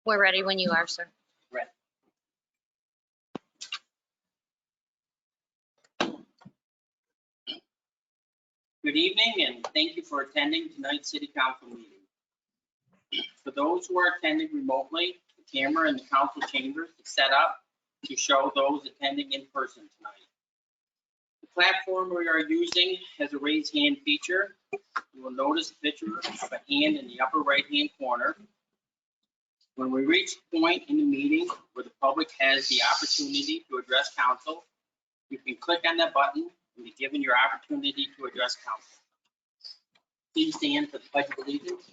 We're ready when you are, sir. Right. Good evening, and thank you for attending tonight's City Council meeting. For those who are attending remotely, the camera in the council chambers is set up to show those attending in person tonight. The platform we are using has a raise hand feature. You will notice a picture of a hand in the upper right-hand corner. When we reach the point in the meeting where the public has the opportunity to address council, you can click on that button and be given your opportunity to address council. Please stand for the Pledge of Allegiance.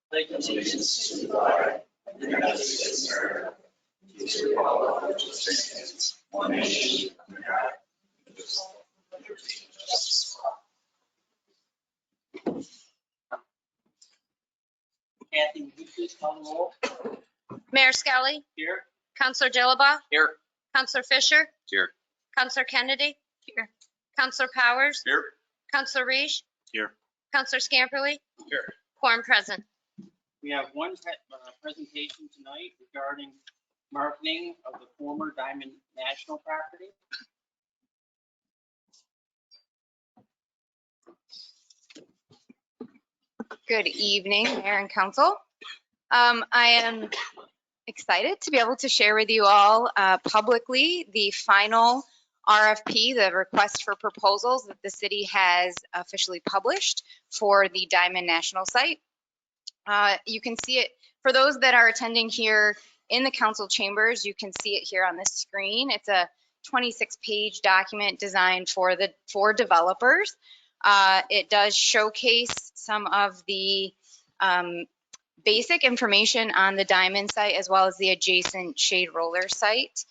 Pledge allegiance to the flag of the United States of America, to the republic which stands one nation under God, indivisible, with liberty and justice for all. Kathy, would you please call the roll? Mayor Skelly, Here. Councilor Dilaba, Here. Councilor Fisher, Here. Councilor Kennedy, here, Councilor Powers, Here. Councilor Reish, Here. Councilor Scamperly, Here. quorum present. We have one presentation tonight regarding marketing of the former Diamond National property. Good evening, Mayor and Council. I am excited to be able to share with you all publicly the final RFP, the request for proposals that the city has officially published for the Diamond National site. You can see it, for those that are attending here in the council chambers, you can see it here on this screen. It's a 26-page document designed for developers. It does showcase some of the basic information on the Diamond site as well as the adjacent Shade Roller site.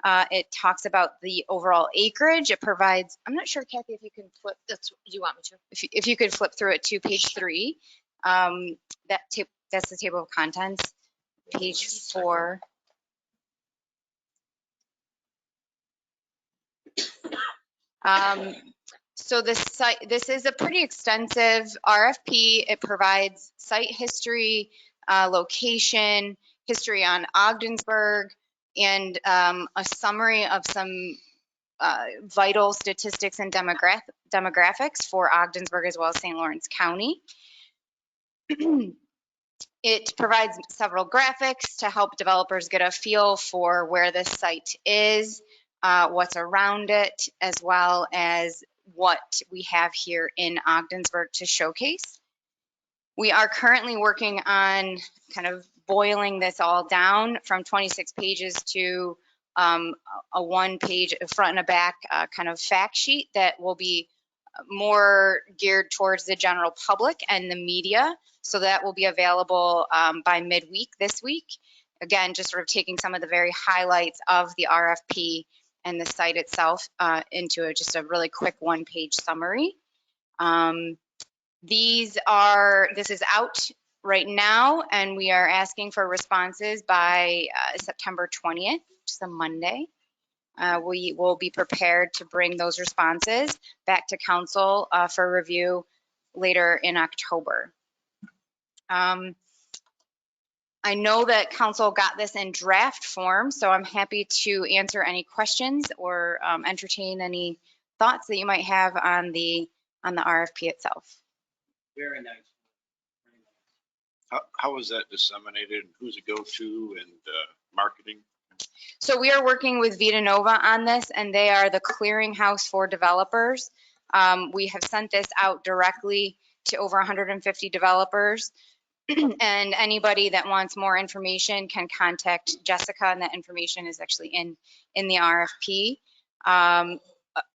It talks about the overall acreage. It provides, I'm not sure, Kathy, if you can flip, Do you want me to? if you could flip through it to page 3. That's the table of contents. Page 4. So this is a pretty extensive RFP. It provides site history, location, history on Ogdensburg, and a summary of some vital statistics and demographics for Ogdensburg as well as St. Lawrence County. It provides several graphics to help developers get a feel for where this site is, what's around it, as well as what we have here in Ogdensburg to showcase. We are currently working on kind of boiling this all down from 26 pages to a 1-page front and a back kind of fact sheet that will be more geared towards the general public and the media. So that will be available by midweek this week. Again, just sort of taking some of the very highlights of the RFP and the site itself into just a really quick 1-page summary. This is out right now, and we are asking for responses by September 20th, which is a Monday. We will be prepared to bring those responses back to council for review later in October. I know that council got this in draft form, so I'm happy to answer any questions or entertain any thoughts that you might have on the RFP itself. Very nice. How was that disseminated? Who's it go to and marketing? So we are working with Vita Nova on this, and they are the clearinghouse for developers. We have sent this out directly to over 150 developers. And anybody that wants more information can contact Jessica, and that information is actually in the RFP.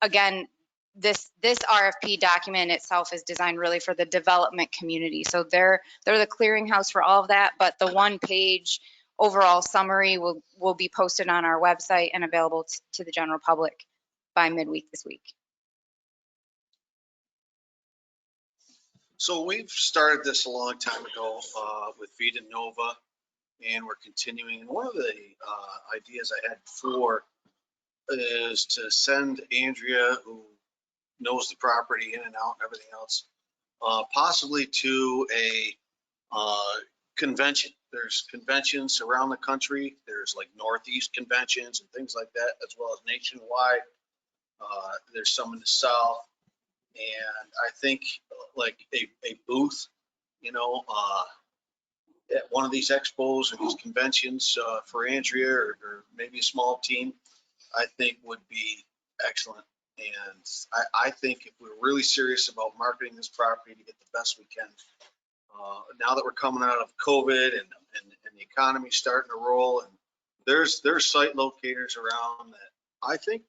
Again, this RFP document itself is designed really for the development community. So they're the clearinghouse for all of that, but the one-page overall summary will be posted on our website and available to the general public by midweek this week. So we've started this a long time ago with Vita Nova, and we're continuing. And one of the ideas I had before is to send Andrea, who knows the property in and out and everything else, possibly to a convention. There's conventions around the country. There's like Northeast conventions and things like that, as well as nationwide. There's some in the South. And I think like a booth, you know, at one of these expos or these conventions for Andrea or maybe a small team, I think would be excellent. And I think if we're really serious about marketing this property to get the best we can, now that we're coming out of COVID and the economy starting to roll, and there's site locators around that I think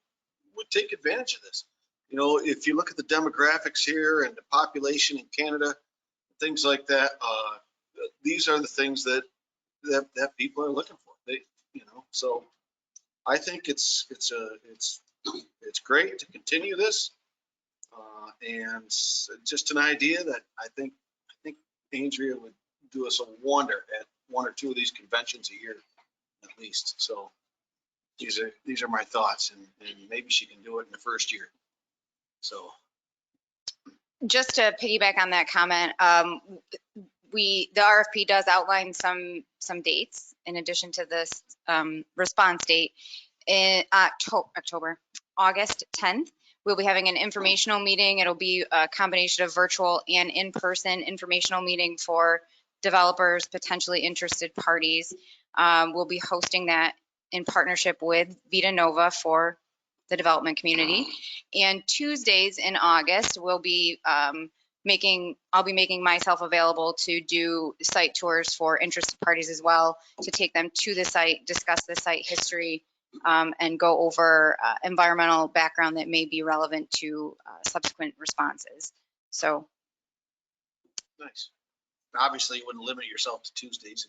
would take advantage of this. You know, if you look at the demographics here and the population in Canada, things like that, these are the things that people are looking for. They, you know, so I think it's great to continue this, and just an idea that I think Andrea would do us a wonder at one or two of these conventions a year at least. So these are my thoughts, and maybe she can do it in the first year. So Just to piggyback on that comment, the RFP does outline some dates in addition to this response date. In August 10th, we'll be having an informational meeting. It'll be a combination of virtual and in-person informational meeting for developers, potentially interested parties. We'll be hosting that in partnership with Vita Nova for the development community. And Tuesdays in August, I'll be making myself available to do site tours for interested parties as well, to take them to the site, discuss the site history, and go over environmental background that may be relevant to subsequent responses. So. nice. Obviously, you wouldn't limit yourself to Tuesdays.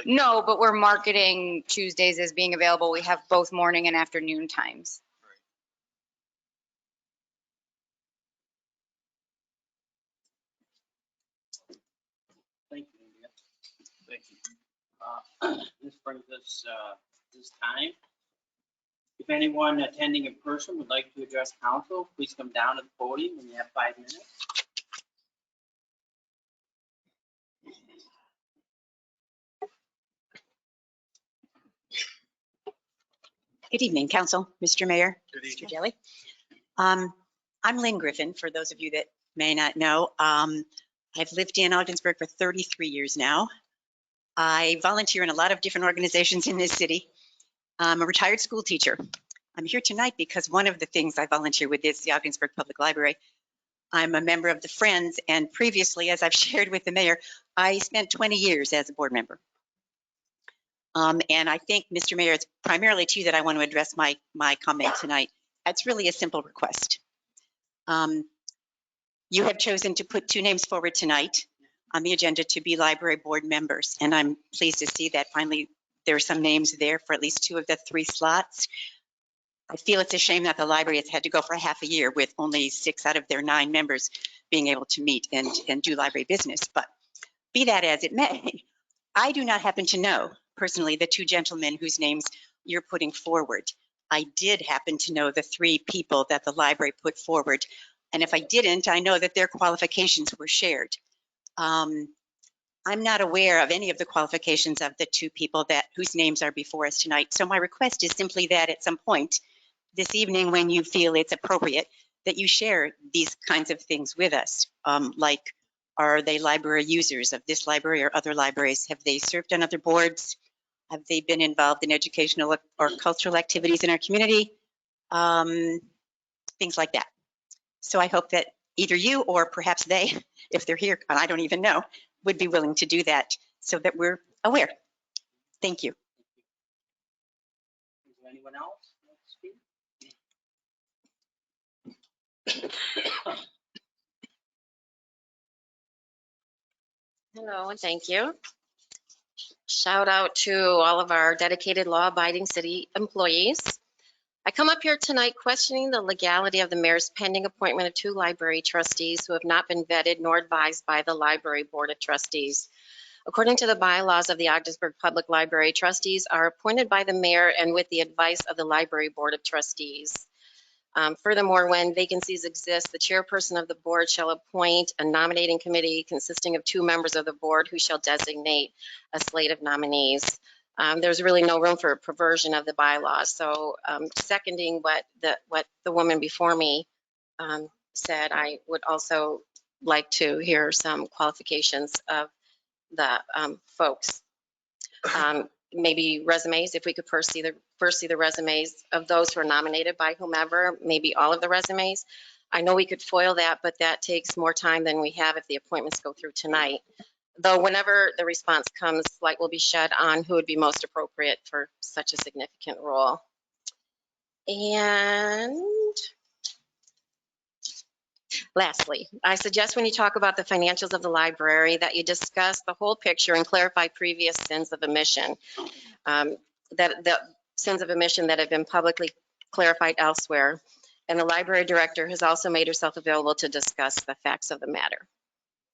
No, but we're marketing Tuesdays as being available. We have both morning and afternoon times. Thank you, India. Thank you. This brings us this time. If anyone attending in person would like to address council, please come down to the podium when you have 5 minutes. Good evening, Council, Mr. Mayor, Good Mr. evening. Jelly. I'm Lynn Griffin, for those of you that may not know. I've lived in Ogdensburg for 33 years now. I volunteer in a lot of different organizations in this city. I'm a retired school teacher. I'm here tonight because one of the things I volunteer with is the Ogdensburg Public Library. I'm a member of the Friends, and previously, as I've shared with the mayor, I spent 20 years as a board member. And I think, Mr. Mayor, it's primarily to you that I want to address my comment tonight. It's really a simple request. You have chosen to put 2 names forward tonight on the agenda to be library board members, and I'm pleased to see that finally there are some names there for at least 2 of the 3 slots. I feel it's a shame that the library has had to go for half a year with only 6 out of their 9 members being able to meet and do library business. But be that as it may, I do not happen to know personally the 2 gentlemen whose names you're putting forward. I did happen to know the 3 people that the library put forward. And if I didn't, I know that their qualifications were shared. I'm not aware of any of the qualifications of the 2 people whose names are before us tonight. So my request is simply that at some point this evening, when you feel it's appropriate, that you share these kinds of things with us. Like, are they library users of this library or other libraries? Have they served on other boards? Have they been involved in educational or cultural activities in our community? Things like that. So I hope that either you or perhaps they, if they're here, and I don't even know, would be willing to do that so that we're aware. Thank you. Is there anyone else like to speak? Hello, and thank you. Shout out to all of our dedicated law-abiding city employees. I come up here tonight questioning the legality of the mayor's pending appointment of 2 library trustees who have not been vetted nor advised by the library board of trustees. According to the bylaws of the Ogdensburg Public Library, trustees are appointed by the mayor and with the advice of the library board of trustees. Furthermore, when vacancies exist, the chairperson of the board shall appoint a nominating committee consisting of 2 members of the board who shall designate a slate of nominees. There's really no room for perversion of the bylaws. So seconding what the woman before me said, I would also like to hear some qualifications of the folks. Maybe resumes, if we could first see the resumes of those who are nominated by whomever, maybe all of the resumes. I know we could foil that, but that takes more time than we have if the appointments go through tonight. Though whenever the response comes, light will be shed on who would be most appropriate for such a significant role. And lastly, I suggest when you talk about the financials of the library that you discuss the whole picture and clarify previous sins of omission. That the sins of omission that have been publicly clarified elsewhere. And the library director has also made herself available to discuss the facts of the matter.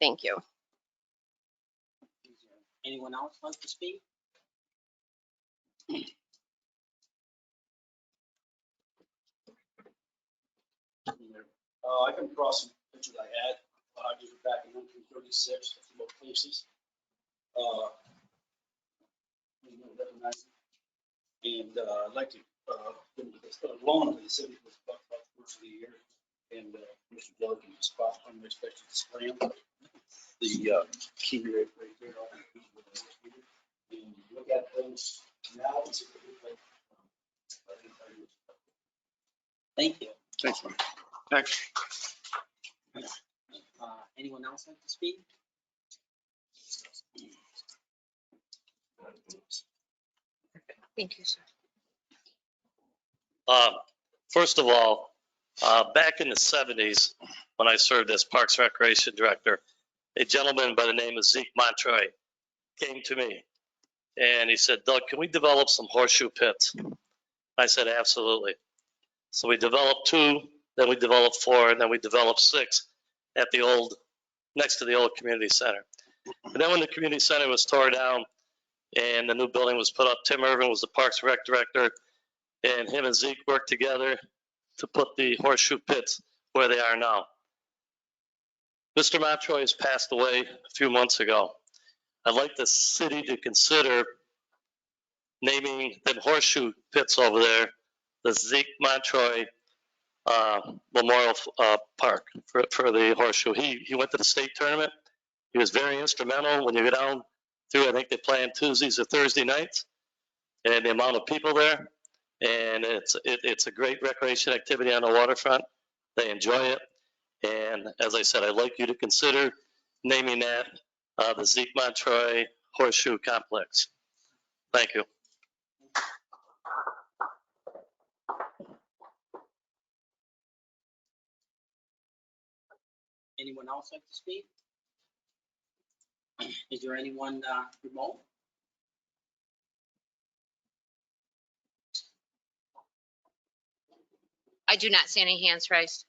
Thank you. Is there anyone else like to speak? I come across some pictures I had. I did it back in 1936, a few more places. You know, recognize it. And I'd like to give a loan to the city for about the first of the year. And Mr. Doug can just spot on my special display. The key right there. And look at those now. It's a good place. Thank you. Thanks, Mike. Next. Anyone else like to speak? Thank you, sir. First of all, back in the 70s, when I served as Parks Recreation Director, a gentleman by the name of Zeke Montroy came to me and he said, Doug, can we develop some horseshoe pits? I said, absolutely. So we developed 2, then we developed 4, and then we developed 6 at the old, next to the old community center. And then when the community center was tore down and the new building was put up, Tim Irvin was the Parks Rec Director, and him and Zeke worked together to put the horseshoe pits where they are now. Mr. Montroy has passed away a few months ago. I'd like the city to consider naming the horseshoe pits over there the Zeke Montroy Memorial Park for the horseshoe. He went to the state tournament. He was very instrumental. When you go down through, I think they play on Tuesdays or Thursday nights, and the amount of people there. And it's a great recreation activity on the waterfront. They enjoy it. And as I said, I'd like you to consider naming that the Zeke Montroy Horseshoe Complex. Thank you. Anyone else like to speak? Is there anyone remote? I do not see any hands raised.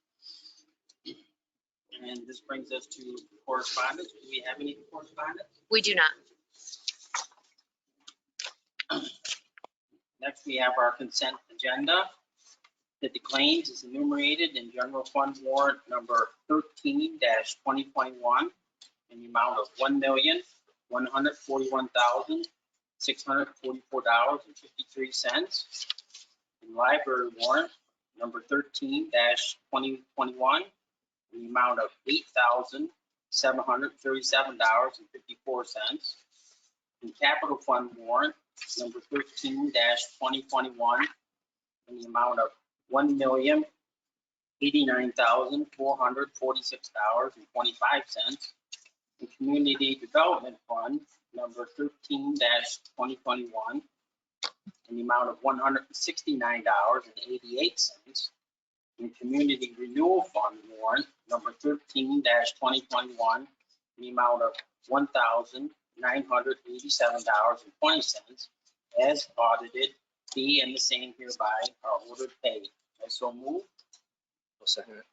And this brings us to correspondence. Do we have any correspondence? We do not. Next, we have our consent agenda. The claims is enumerated in general fund warrant number 13-2021 in the amount of $1,141,644.53. And library warrant number 13-2021 in the amount of $8,737.54. And capital fund warrant number 13-2021 in the amount of $1,089,446.25. and Community Development Fund, number 13-2021, in the amount of $169.88. And Community Renewal Fund warrant, number 13-2021, in the amount of $1,987.20, as audited, be and the same hereby are ordered paid. I so move. I'll second it.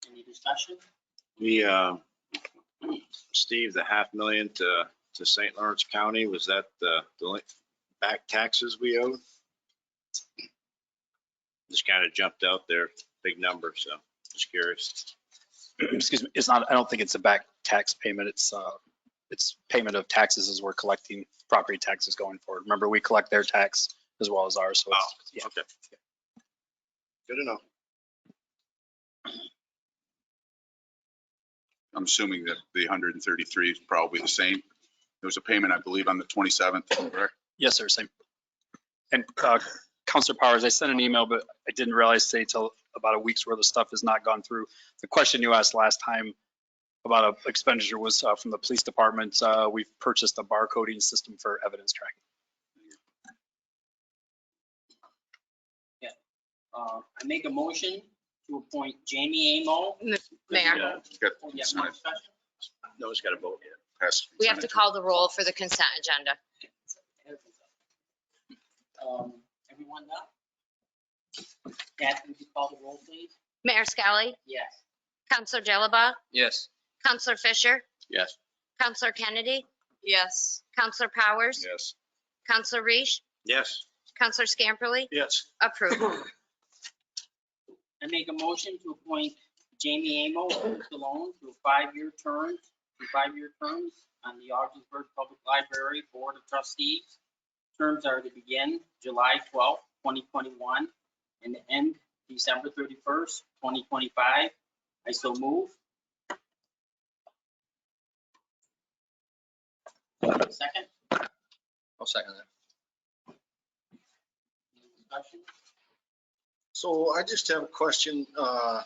Any discussion? Steve, the $500,000 to St. Lawrence County, was that the back taxes we owed? Just kind of jumped out there, big number, so just curious. Excuse me, it's not, I don't think it's a back tax payment. It's payment of taxes as we're collecting property taxes going forward. Remember, we collect their tax as well as ours, so Oh, it's, yeah. okay. Good to know. I'm assuming that the 133 is probably the same. There was a payment, I believe, on the 27th, correct? Yes, sir, same. And Counselor Powers, I sent an email, but I didn't realize today till about a week's worth of stuff has not gone through. The question you asked last time about an expenditure was from the police department. We've purchased a barcoding system for evidence tracking. I make a motion to appoint Jamie Amo. Mayor, Got Oh, yeah, more discussion? No, it's got a vote yet. past we have to consent call the roll for the consent agenda. Everyone done? Kathy, would you call the roll, please? Mayor Skelly, Yes. Counselor Dilaba, Yes. Counselor Fisher, Yes. Counselor Kennedy, Yes. Counselor Powers, Yes. Counselor Reese, Yes. Counselor Scamperly, Yes. approved. I make a motion to appoint Jamie Amo alone to 5-year terms, on the Augsburg Public Library Board of Trustees. Terms are to begin July 12th, 2021, and end December 31st, 2025. I so move. Second? I'll second that. Any discussion? So I just have a question, a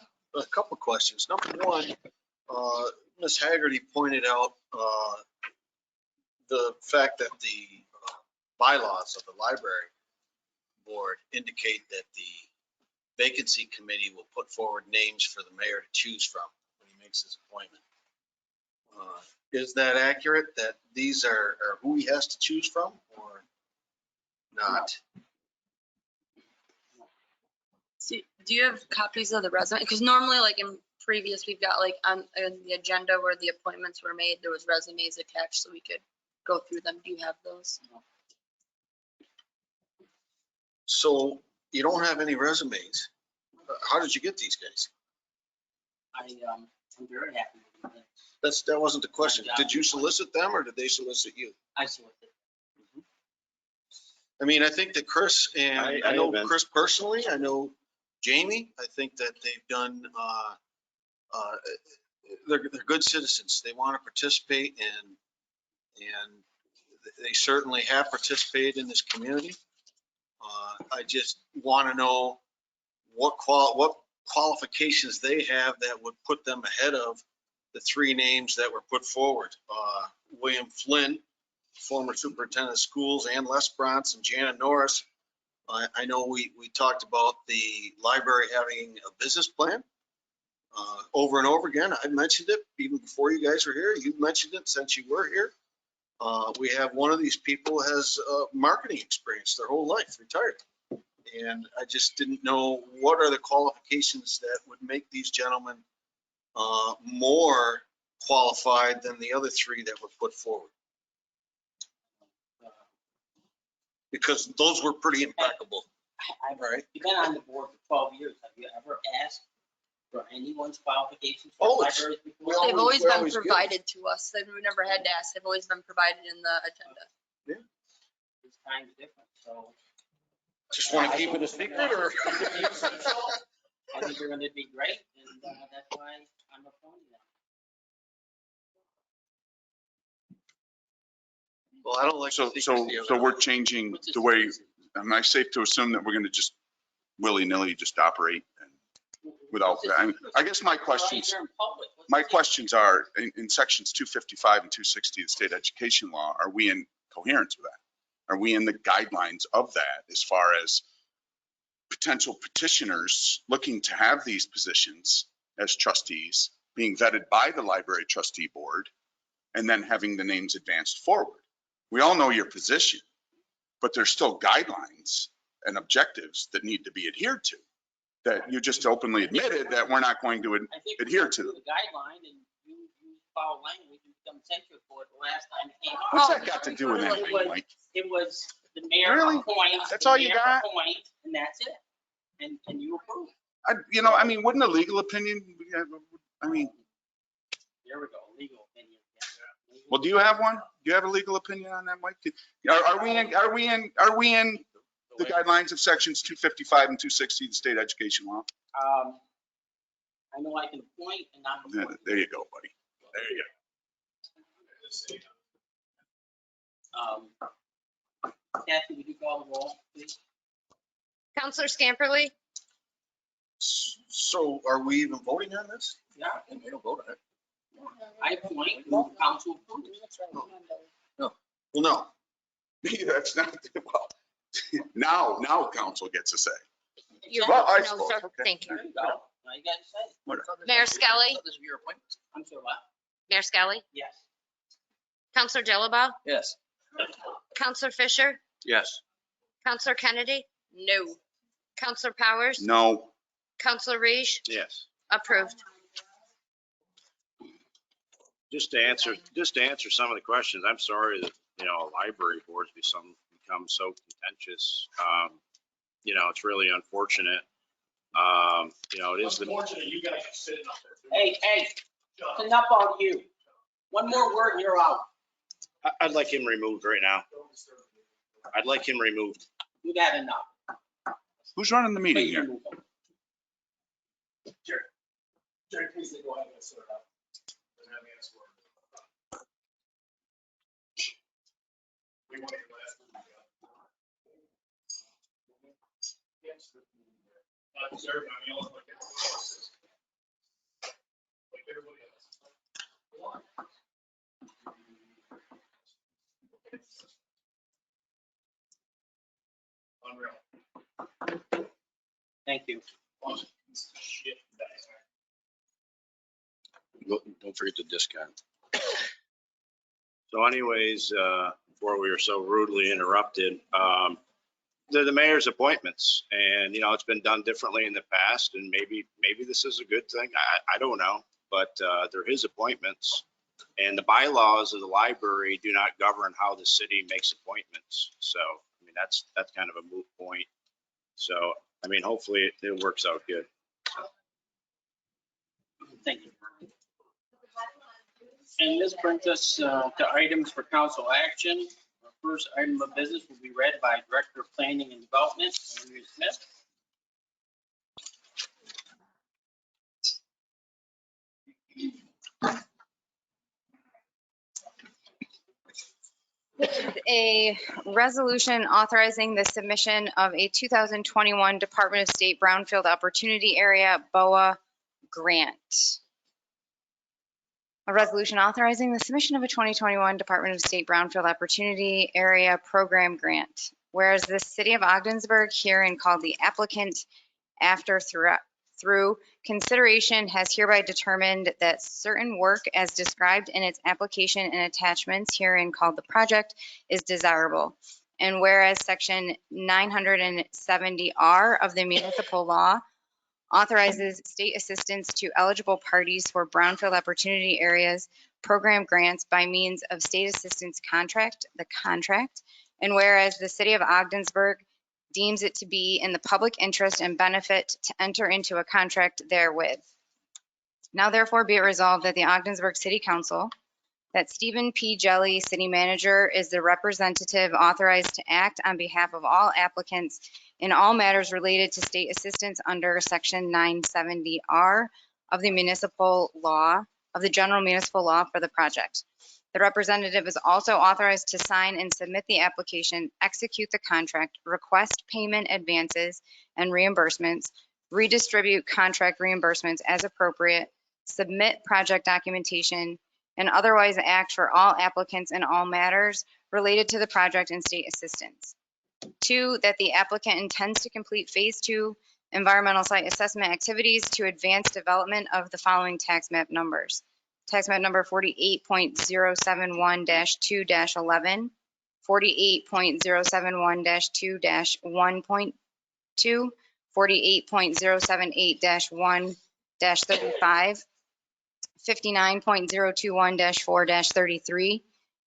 couple of questions. Number one, Ms. Haggerty pointed out the fact that the bylaws of the library board indicate that the vacancy committee will put forward names for the mayor to choose from when he makes his appointment. Is that accurate, that these are who he has to choose from or not? Do you have copies of the resume? Because normally, like in previous, we've got like on the agenda where the appointments were made, there was resumes attached so we could go through them. Do you have those? So you don't have any resumes. How did you get these guys? I'm very happy with it. That wasn't the question. Did you solicit them or did they solicit you? I selected. I mean, I think that Chris and I know haven't. Chris personally, I know Jamie, I think that they've done, they're good citizens. They want to participate and they certainly have participated in this community. I just want to know what qualifications they have that would put them ahead of the 3 names that were put forward. William Flynn, former superintendent of schools, and Les Bronson and Janet Norris. I know we talked about the library having a business plan over and over again. I mentioned it even before you guys were here. You've mentioned it since you were here. We have one of these people has marketing experience their whole life, retired. And I just didn't know what are the qualifications that would make these gentlemen more qualified than the other 3 that were put forward. Because those were pretty impeccable. Right. You've been on the board for 12 years. Have you ever asked for anyone's qualifications? for Always. libraries before? We They've always we been always give. provided to us. They've never had to ask. They've always been provided in the agenda. This time's different, so. Just want to keep it a secret or? I think they're going to be great, and that's why I'm appointing them. Well, I don't like. So we're changing Which is the way, crazy. am I safe to assume that we're going to just willy-nilly just operate and without, I guess my Well, questions, you're in public. What's my questions are, in sections 255 and 260 of the state education law, are we in coherence with that? Are we in the guidelines of that as far as potential petitioners looking to have these positions as trustees being vetted by the library trustee board and then having the names advanced forward? We all know your position, but there's still guidelines and objectives that need to be adhered to, that you just openly admitted that we're not going to I think adhere we to. went through the guideline and you follow language and become censured for it the last time it came up. What's that got to do with anything, Mike? It was the mayor Really? appoints. That's the all you mayor got? appoints, and that's it. And you approve. I mean, wouldn't a legal opinion, I mean, There we go, legal opinion. Yeah. well, do you have one? Do you have a legal opinion on that, Mike? Are we in the guidelines of sections 255 and 260 of the state education law? I know I can appoint and not appoint. There you go, buddy. There you go. Kathy, would you call the roll, please? Counselor Scamperly, So are we even voting on this? Yeah, We don't vote on it. I appoint, and the council approves. Well, no. That's not, well, now council gets a say. you're, Well, I no, suppose, sir, okay. thank you. There you go. Now you gotta say. Whatever. Mayor Skelly? This is your appointment. I'm sorry, what? Mayor Skelly, Yes. Counselor Dilaba, Yes. Counselor Fisher, Yes. Counselor Kennedy, No. Counselor Powers, No, Counselor Reish, Yes. approved. Just to answer some of the questions, I'm sorry that, library boards become so contentious. It's really unfortunate. It is the. You guys are sitting up there. Hey, it's enough of you. One more word and you're out. I'd like him removed right now. I'd like him removed. You've had enough. who's running the meeting Please here? remove them. Jerry, please go ahead and sort it out. Doesn't have any answer. We want your last one. Yes. Not deserved, I mean, like everybody else is. Like everybody else. Unreal. Thank you. Shit. Don't forget the discount. So anyways, before we were so rudely interrupted, the mayor's appointments, and it's been done differently in the past, and maybe this is a good thing. I don't know, but they're his appointments, and the bylaws of the library do not govern how the city makes appointments. So I mean that's kind of a moot point. So I mean hopefully it works out good. Thank you. And this brings us to items for council action. Our first item of business will be read by Director of Planning and Development, Andrea Smith. A resolution authorizing the submission of a 2021 Department of State Brownfield Opportunity Area BOA grant. A resolution authorizing the submission of a 2021 Department of State Brownfield Opportunity Area Program grant. Whereas the city of Ogdensburg, herein called the applicant after through consideration, has hereby determined that certain work as described in its application and attachments herein called the project is desirable. And whereas section 970R of the municipal law authorizes state assistance to eligible parties for brownfield opportunity areas program grants by means of state assistance contract, the contract. And whereas the city of Ogdensburg deems it to be in the public interest and benefit to enter into a contract therewith. Now therefore be it resolved that the Ogdensburg City Council, that Stephen P. Jelly, City Manager, is the representative authorized to act on behalf of all applicants in all matters related to state assistance under section 970R of the municipal law, of the general municipal law for the project. The representative is also authorized to sign and submit the application, execute the contract, request payment advances and reimbursements, redistribute contract reimbursements as appropriate, submit project documentation, and otherwise act for all applicants in all matters related to the project and state assistance. 2, that the applicant intends to complete Phase 2 environmental site assessment activities to advance development of the following tax map numbers. Tax map number 48.071-2-11, 48.071-2-1.2, 48.078-1-35, 59.021-4-33,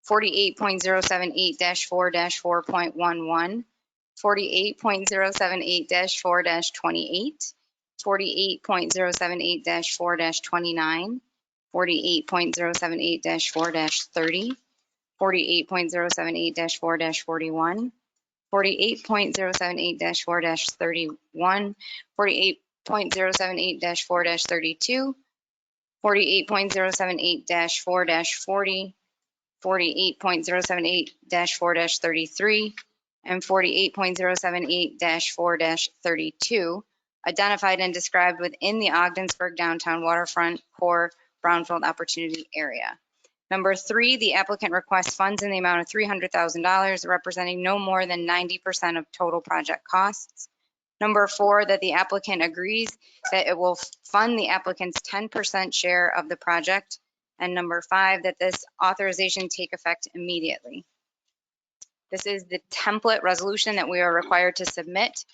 48.078-4-4.11, 48.078-4-28, 48.078-4-29, 48.078-4-30, 48.078-4-41, 48.078-4-31, 48.078-4-32, 48.078-4-40, 48.078-4-33, and 48.078-4-32, identified and described within the Ogdensburg downtown waterfront core brownfield opportunity area. Number 3, the applicant requests funds in the amount of $300,000, representing no more than 90% of total project costs. Number 4, that the applicant agrees that it will fund the applicant's 10% share of the project. And number 5, that this authorization take effect immediately. This is the template resolution that we are required to submit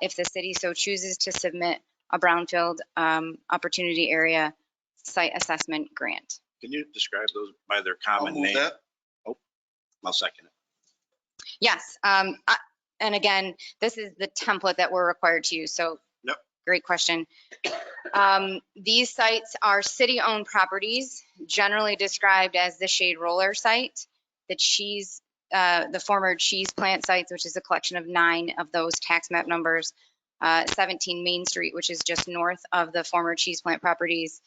if the city so chooses to submit a brownfield opportunity area site assessment grant. Can you describe those by their I'll common move name? that. I'll second it. Yes, and again, this is the template that we're required to use, so Yep. Great question. These sites are city-owned properties, generally described as the Shade Roller site, the former cheese plant sites, which is a collection of 9 of those tax map numbers, 17 Main Street, which is just north of the former cheese plant properties,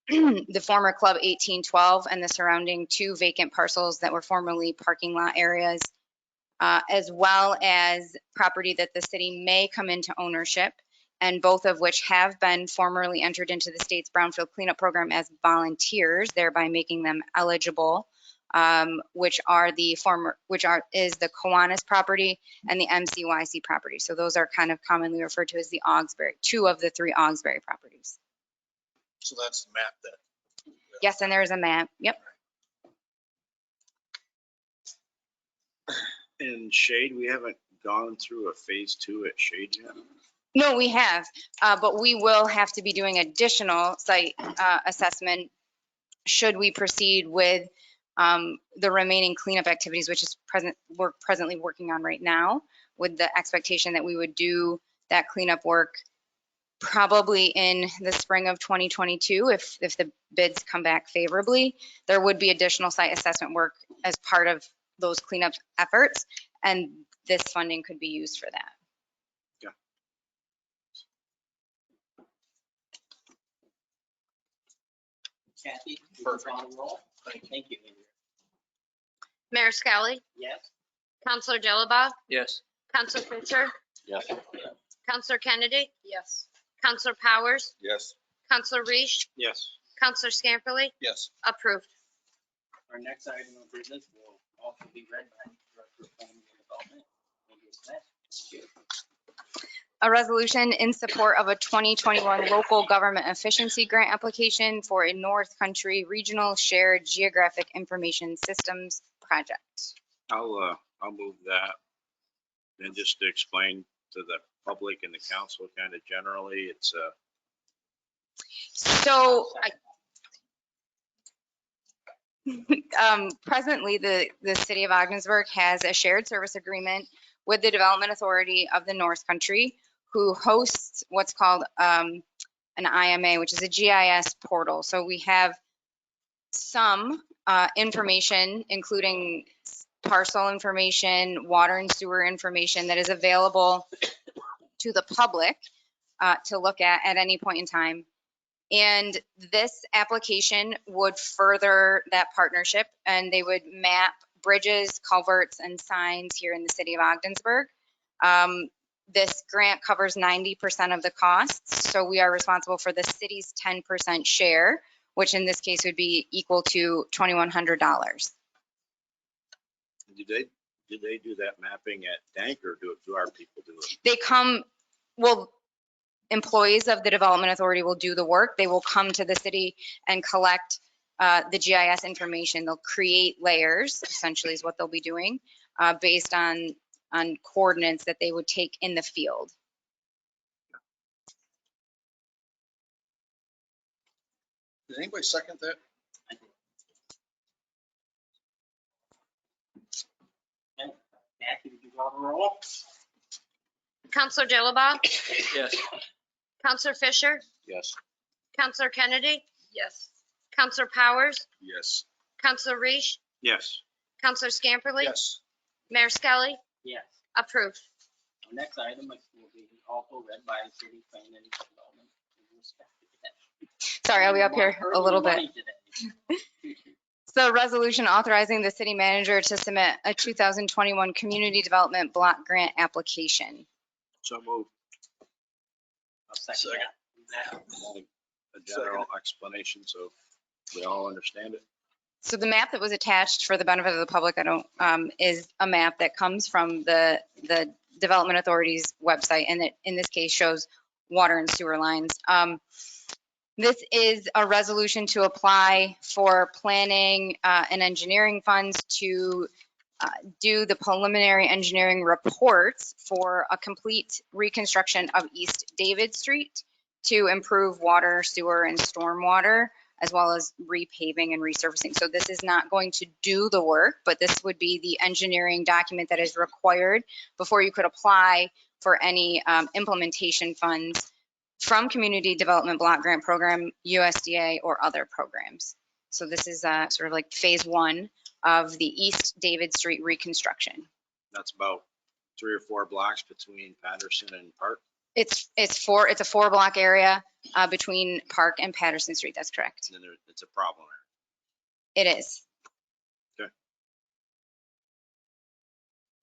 the former Club 1812 and the surrounding 2 vacant parcels that were formerly parking lot areas, as well as property that the city may come into ownership, and both of which have been formerly entered into the state's brownfield cleanup program as volunteers, thereby making them eligible, which is the Kiwanis property and the MCYC property. So those are kind of commonly referred to as the Augsbury, 2 of the 3 Augsbury properties. So that's the map that. Yes, and there's a map. Yep. In Shade, we haven't gone through a phase 2 at Shade yet. No, we have, but we will have to be doing additional site assessment should we proceed with the remaining cleanup activities, which is we're presently working on right now, with the expectation that we would do that cleanup work probably in the spring of 2022 if the bids come back favorably. There would be additional site assessment work as part of those cleanup efforts, and this funding could be used for that. Kathy, first on the roll. Thank you, Andrea. Mayor Skelly, Yes? Counselor Dilaba, Yes. Counselor Pitcher, Yes. Counselor Kennedy, Yes. Counselor Powers, Yes. Counselor Reese, Yes. Counselor Scamperly, Yes. approved. Our next item of business will also be read by the Director of Planning and Development. Andrea Smith. A resolution in support of a 2021 local government efficiency grant application for a North Country Regional Shared Geographic Information Systems project. I'll move that. And just to explain to the public and the council kind of generally, it's So presently, the city of Ogdensburg has a shared service agreement with the Development Authority of the North Country, who hosts what's called an IMA, which is a GIS portal. So we have some information, including parcel information, water and sewer information that is available to the public to look at any point in time. And this application would further that partnership, and they would map bridges, culverts, and signs here in the city of Ogdensburg. This grant covers 90% of the costs, so we are responsible for the city's 10% share, which in this case would be equal to $2,100. Did they do that mapping at Dank, or do our people do it? They come, well, employees of the Development Authority will do the work. They will come to the city and collect the GIS information. They'll create layers, essentially is what they'll be doing, based on coordinates that they would take in the field. Did anybody second that? Kathy, would you call the roll? Counselor Dilaba? Yes. Counselor Fisher? Yes. Counselor Kennedy? Yes. Counselor Powers? Yes. Counselor Reese? Yes. Counselor Scamperly? Yes. Mayor Skelly? Yes. Approved. Our next item will be also read by City Planning and Development. Sorry, I'll be up here a little bit. So resolution authorizing the city manager to submit a 2021 community development block grant application. So move. I'll second that. A general explanation so we all understand it. So the map that was attached for the benefit of the public, is a map that comes from the Development Authority's website, and it in this case shows water and sewer lines. This is a resolution to apply for planning and engineering funds to do the preliminary engineering reports for a complete reconstruction of East David Street to improve water, sewer, and stormwater, as well as repaving and resurfacing. So this is not going to do the work, but this would be the engineering document that is required before you could apply for any implementation funds from Community Development Block Grant Program, USDA, or other programs. So this is sort of like phase one of the East David Street reconstruction. That's about 3 or 4 blocks between Patterson and Park. It's a 4-block area between Park and Patterson Street. That's correct. And then it's a problem. It is.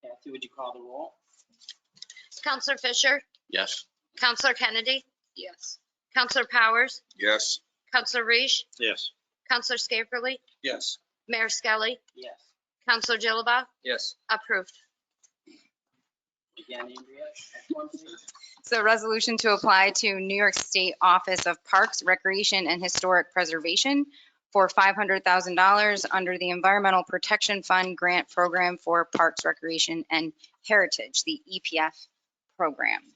Kathy, would you call the roll? Counselor Fisher? Yes. Counselor Kennedy? Yes. Counselor Powers? Yes. Counselor Reese? Yes. Counselor Scamperly? Yes. Mayor Skelly? Yes. Counselor Dilaba? Yes. Approved. Again, Andrea, next one, please. So resolution to apply to New York State Office of Parks, Recreation, and Historic Preservation for $500,000 under the Environmental Protection Fund Grant Program for Parks, Recreation, and Heritage, the EPF program.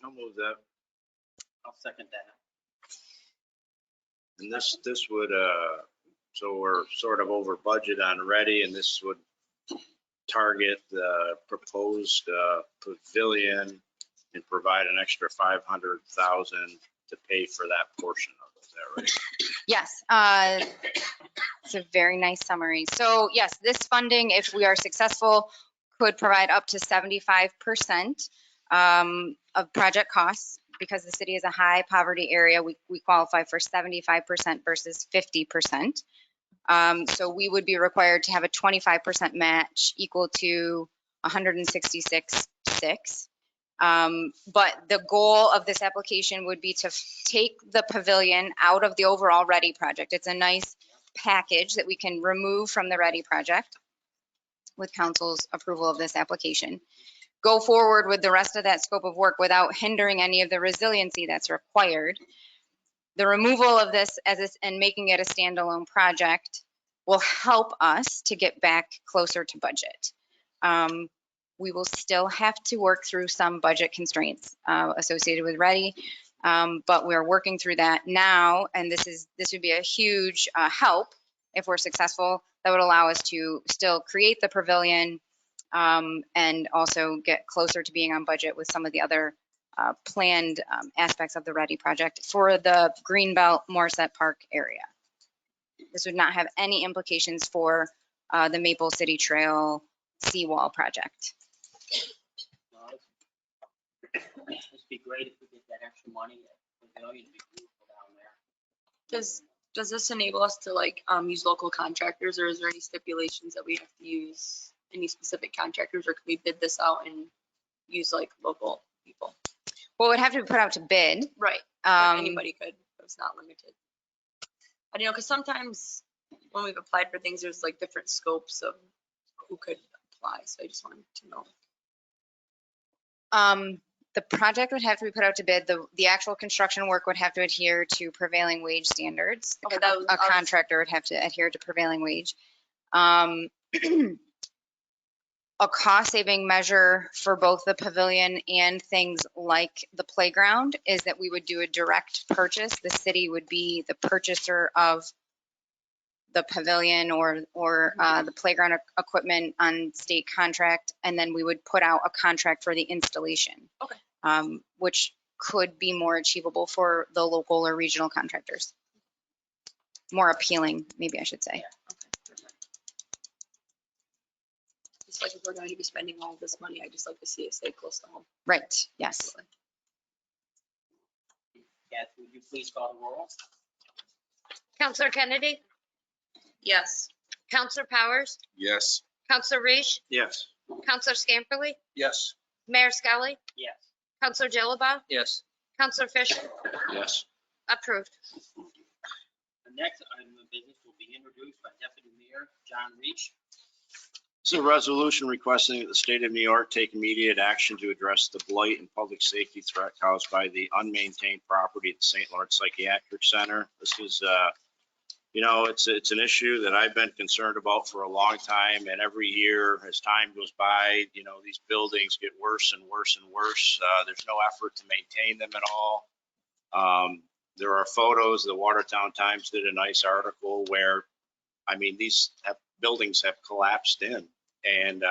I'll move that. I'll second that. And this would, so we're sort of over budget on ready, and this would target the proposed pavilion and provide an extra 500,000 to pay for that portion of it. Is that right? Yes, it's a very nice summary. So yes, this funding, if we are successful, could provide up to 75% of project costs. Because the city is a high poverty area, we qualify for 75% versus 50%. So we would be required to have a 25% match equal to 166.6. But the goal of this application would be to take the pavilion out of the overall READY project. It's a nice package that we can remove from the READY project with council's approval of this application. Go forward with the rest of that scope of work without hindering any of the resiliency that's required. The removal of this and making it a standalone project will help us to get back closer to budget. We will still have to work through some budget constraints associated with READY, but we're working through that now, and this would be a huge help if we're successful. That would allow us to still create the pavilion and also get closer to being on budget with some of the other planned aspects of the READY project for the Greenbelt Morissette Park area. This would not have any implications for the Maple City Trail seawall project. It'd be great if we get that extra money. The pavilion would be beautiful down there. Does this enable us to like use local contractors, or is there any stipulations that we have to use any specific contractors, or can we bid this out and use like local people. Well, it would have to be put out to bid. Right. But Um, anybody could, it's not limited. I don't know, because sometimes when we've applied for things, there's like different scopes of who could apply, so I just wanted to know. The project would have to be put out to bid. The actual construction work would have to adhere to prevailing wage standards. Okay, that was- A contractor would have to adhere to prevailing wage. A cost-saving measure for both the pavilion and things like the playground is that we would do a direct purchase. The city would be the purchaser of the pavilion or the playground equipment on state contract, and then we would put out a contract for the installation. Okay. Which could be more achievable for the local or regional contractors. More appealing, maybe I should say. Okay, perfect. Just like if we're going to be spending all this money, I just like to see it stay close to home. Right, yes. Kathy, would you please call the roll? Counselor Kennedy, Yes. Counselor Powers, Yes. Counselor Reese, Yes. Counselor Scamperly, Yes. Mayor Skelly, Yes. Counselor Dilaba, Yes. Counselor Fisher, Yes. approved. The next item of business will be introduced by Deputy Mayor John Reach. This is a resolution requesting that the state of New York take immediate action to address the blight and public safety threat caused by the unmaintained property at the St. Lawrence Psychiatric Center. This is, it's an issue that I've been concerned about for a long time, and every year as time goes by, these buildings get worse and worse and worse. There's no effort to maintain them at all. There are photos. The Watertown Times did a nice article where, these buildings have collapsed in, and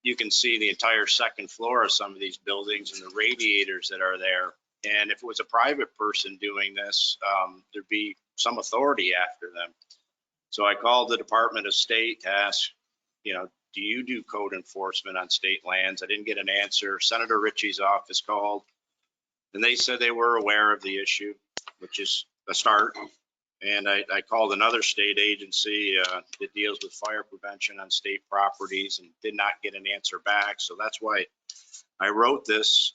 you can see the entire second floor of some of these buildings and the radiators that are there. And if it was a private person doing this, there'd be some authority after them. So I called the Department of State to ask, do you do code enforcement on state lands? I didn't get an answer. Senator Ritchie's office called, and they said they were aware of the issue, which is a start. And I called another state agency that deals with fire prevention on state properties and did not get an answer back. So that's why I wrote this.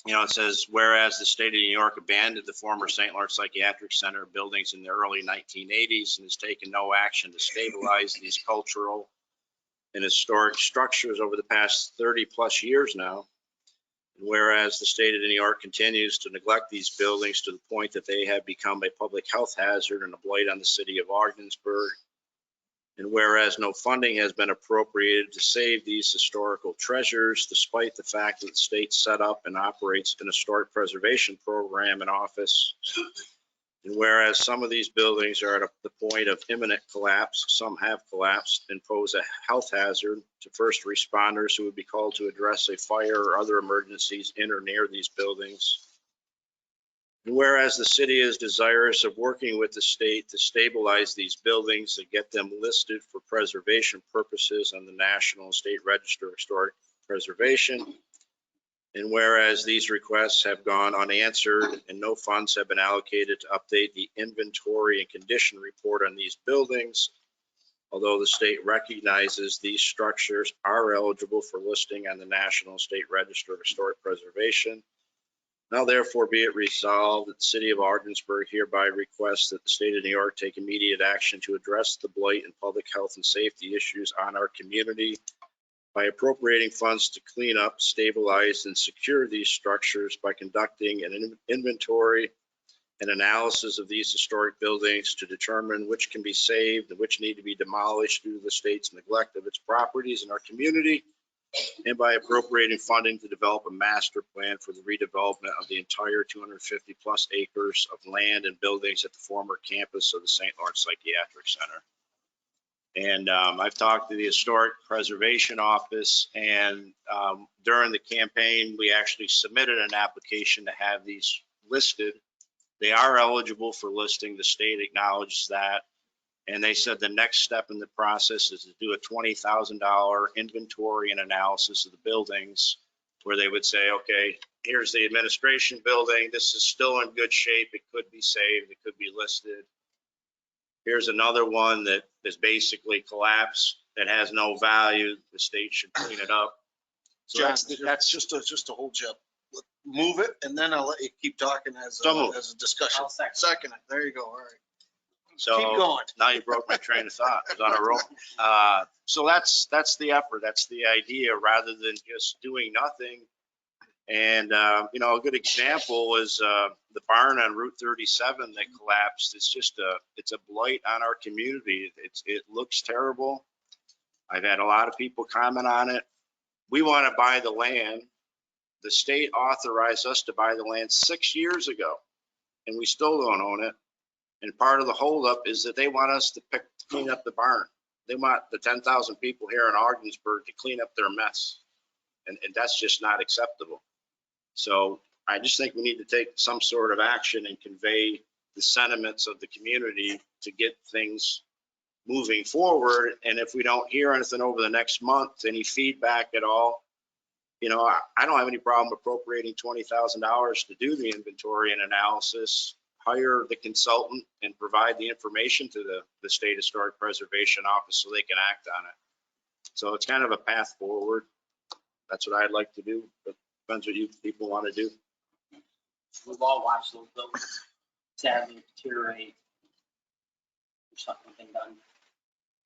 It says, whereas the state of New York abandoned the former St. Lawrence Psychiatric Center buildings in the early 1980s and has taken no action to stabilize these cultural and historic structures over the past 30 plus years now. And whereas the state of New York continues to neglect these buildings to the point that they have become a public health hazard and a blight on the city of Ogdensburg. And whereas no funding has been appropriated to save these historical treasures, despite the fact that the state set up and operates an historic preservation program in office. And whereas some of these buildings are at the point of imminent collapse, some have collapsed and pose a health hazard to first responders who would be called to address a fire or other emergencies in or near these buildings. And whereas the city is desirous of working with the state to stabilize these buildings and get them listed for preservation purposes on the National and State Register of Historic Preservation. And whereas these requests have gone unanswered and no funds have been allocated to update the inventory and condition report on these buildings, although the state recognizes these structures are eligible for listing on the National and State Register of Historic Preservation. Now therefore be it resolved that the city of Ogdensburg hereby requests that the state of New York take immediate action to address the blight and public health and safety issues on our community by appropriating funds to clean up, stabilize, and secure these structures by conducting an inventory and analysis of these historic buildings to determine which can be saved and which need to be demolished due to the state's neglect of its properties in our community, and by appropriating funding to develop a master plan for the redevelopment of the entire 250 plus acres of land and buildings at the former campus of the St. Lawrence Psychiatric Center. And I've talked to the Historic Preservation Office, and during the campaign, we actually submitted an application to have these listed. They are eligible for listing. The state acknowledges that. And they said the next step in the process is to do a $20,000 inventory and analysis of the buildings, where they would say, okay, here's the administration building. This is still in good shape. It could be saved. It could be listed. Here's another one that is basically collapsed, that has no value. The state should clean it up. So John, that's that's just to hold you up. Move it and then I'll let you keep talking as So moved. a discussion. I'll second. Second it. There you go. All right. Keep so going. now you broke my train of thought. I was on a roll. So that's the effort. That's the idea rather than just doing nothing. And, you know, a good example is the barn on Route 37 that collapsed. It's a blight on our community. It looks terrible. I've had a lot of people comment on it. We want to buy the land. The state authorized us to buy the land 6 years ago, and we still don't own it. And part of the holdup is that they want us to clean up the barn. They want the 10,000 people here in Ogdensburg to clean up their mess. And that's just not acceptable. So I just think we need to take some sort of action and convey the sentiments of the community to get things moving forward. And if we don't hear anything over the next month, any feedback at all, you know, I don't have any problem appropriating $20,000 to do the inventory and analysis, hire the consultant and provide the information to the State Historic Preservation Office so they can act on it. So it's kind of a path forward. That's what I'd like to do, but depends what you people want to do. We've all watched those buildings sadly deteriorate. There's something been done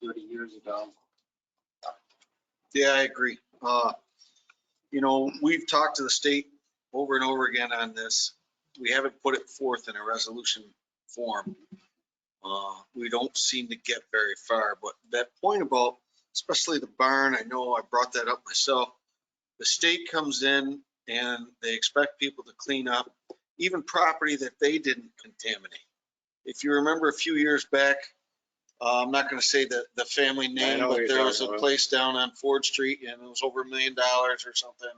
30 years ago. Yeah, I agree. You know, we've talked to the state over and over again on this. We haven't put it forth in a resolution form. We don't seem to get very far, but that point about, especially the barn, I know I brought that up myself. The state comes in and they expect people to clean up even property that they didn't contaminate. If you remember a few years back, I'm not going to say the family name, know what but you're there was a talking about. place down on Ford Street and it was over $1 million or something.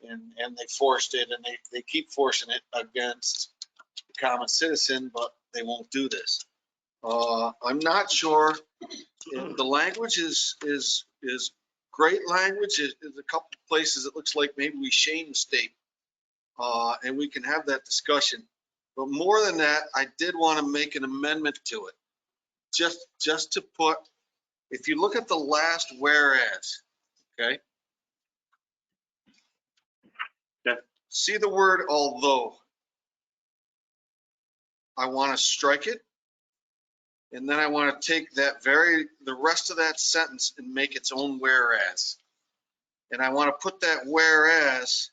And they forced it and they keep forcing it against the common citizen, but they won't do this. I'm not sure. The language is great language. There's a couple places it looks like maybe we shame the state. And we can have that discussion. But more than that, I did want to make an amendment to it. Just to put, if you look at the last whereas, okay? Yeah. See the word although. I want to strike it. And then I want to take the rest of that sentence and make its own whereas. And I want to put that whereas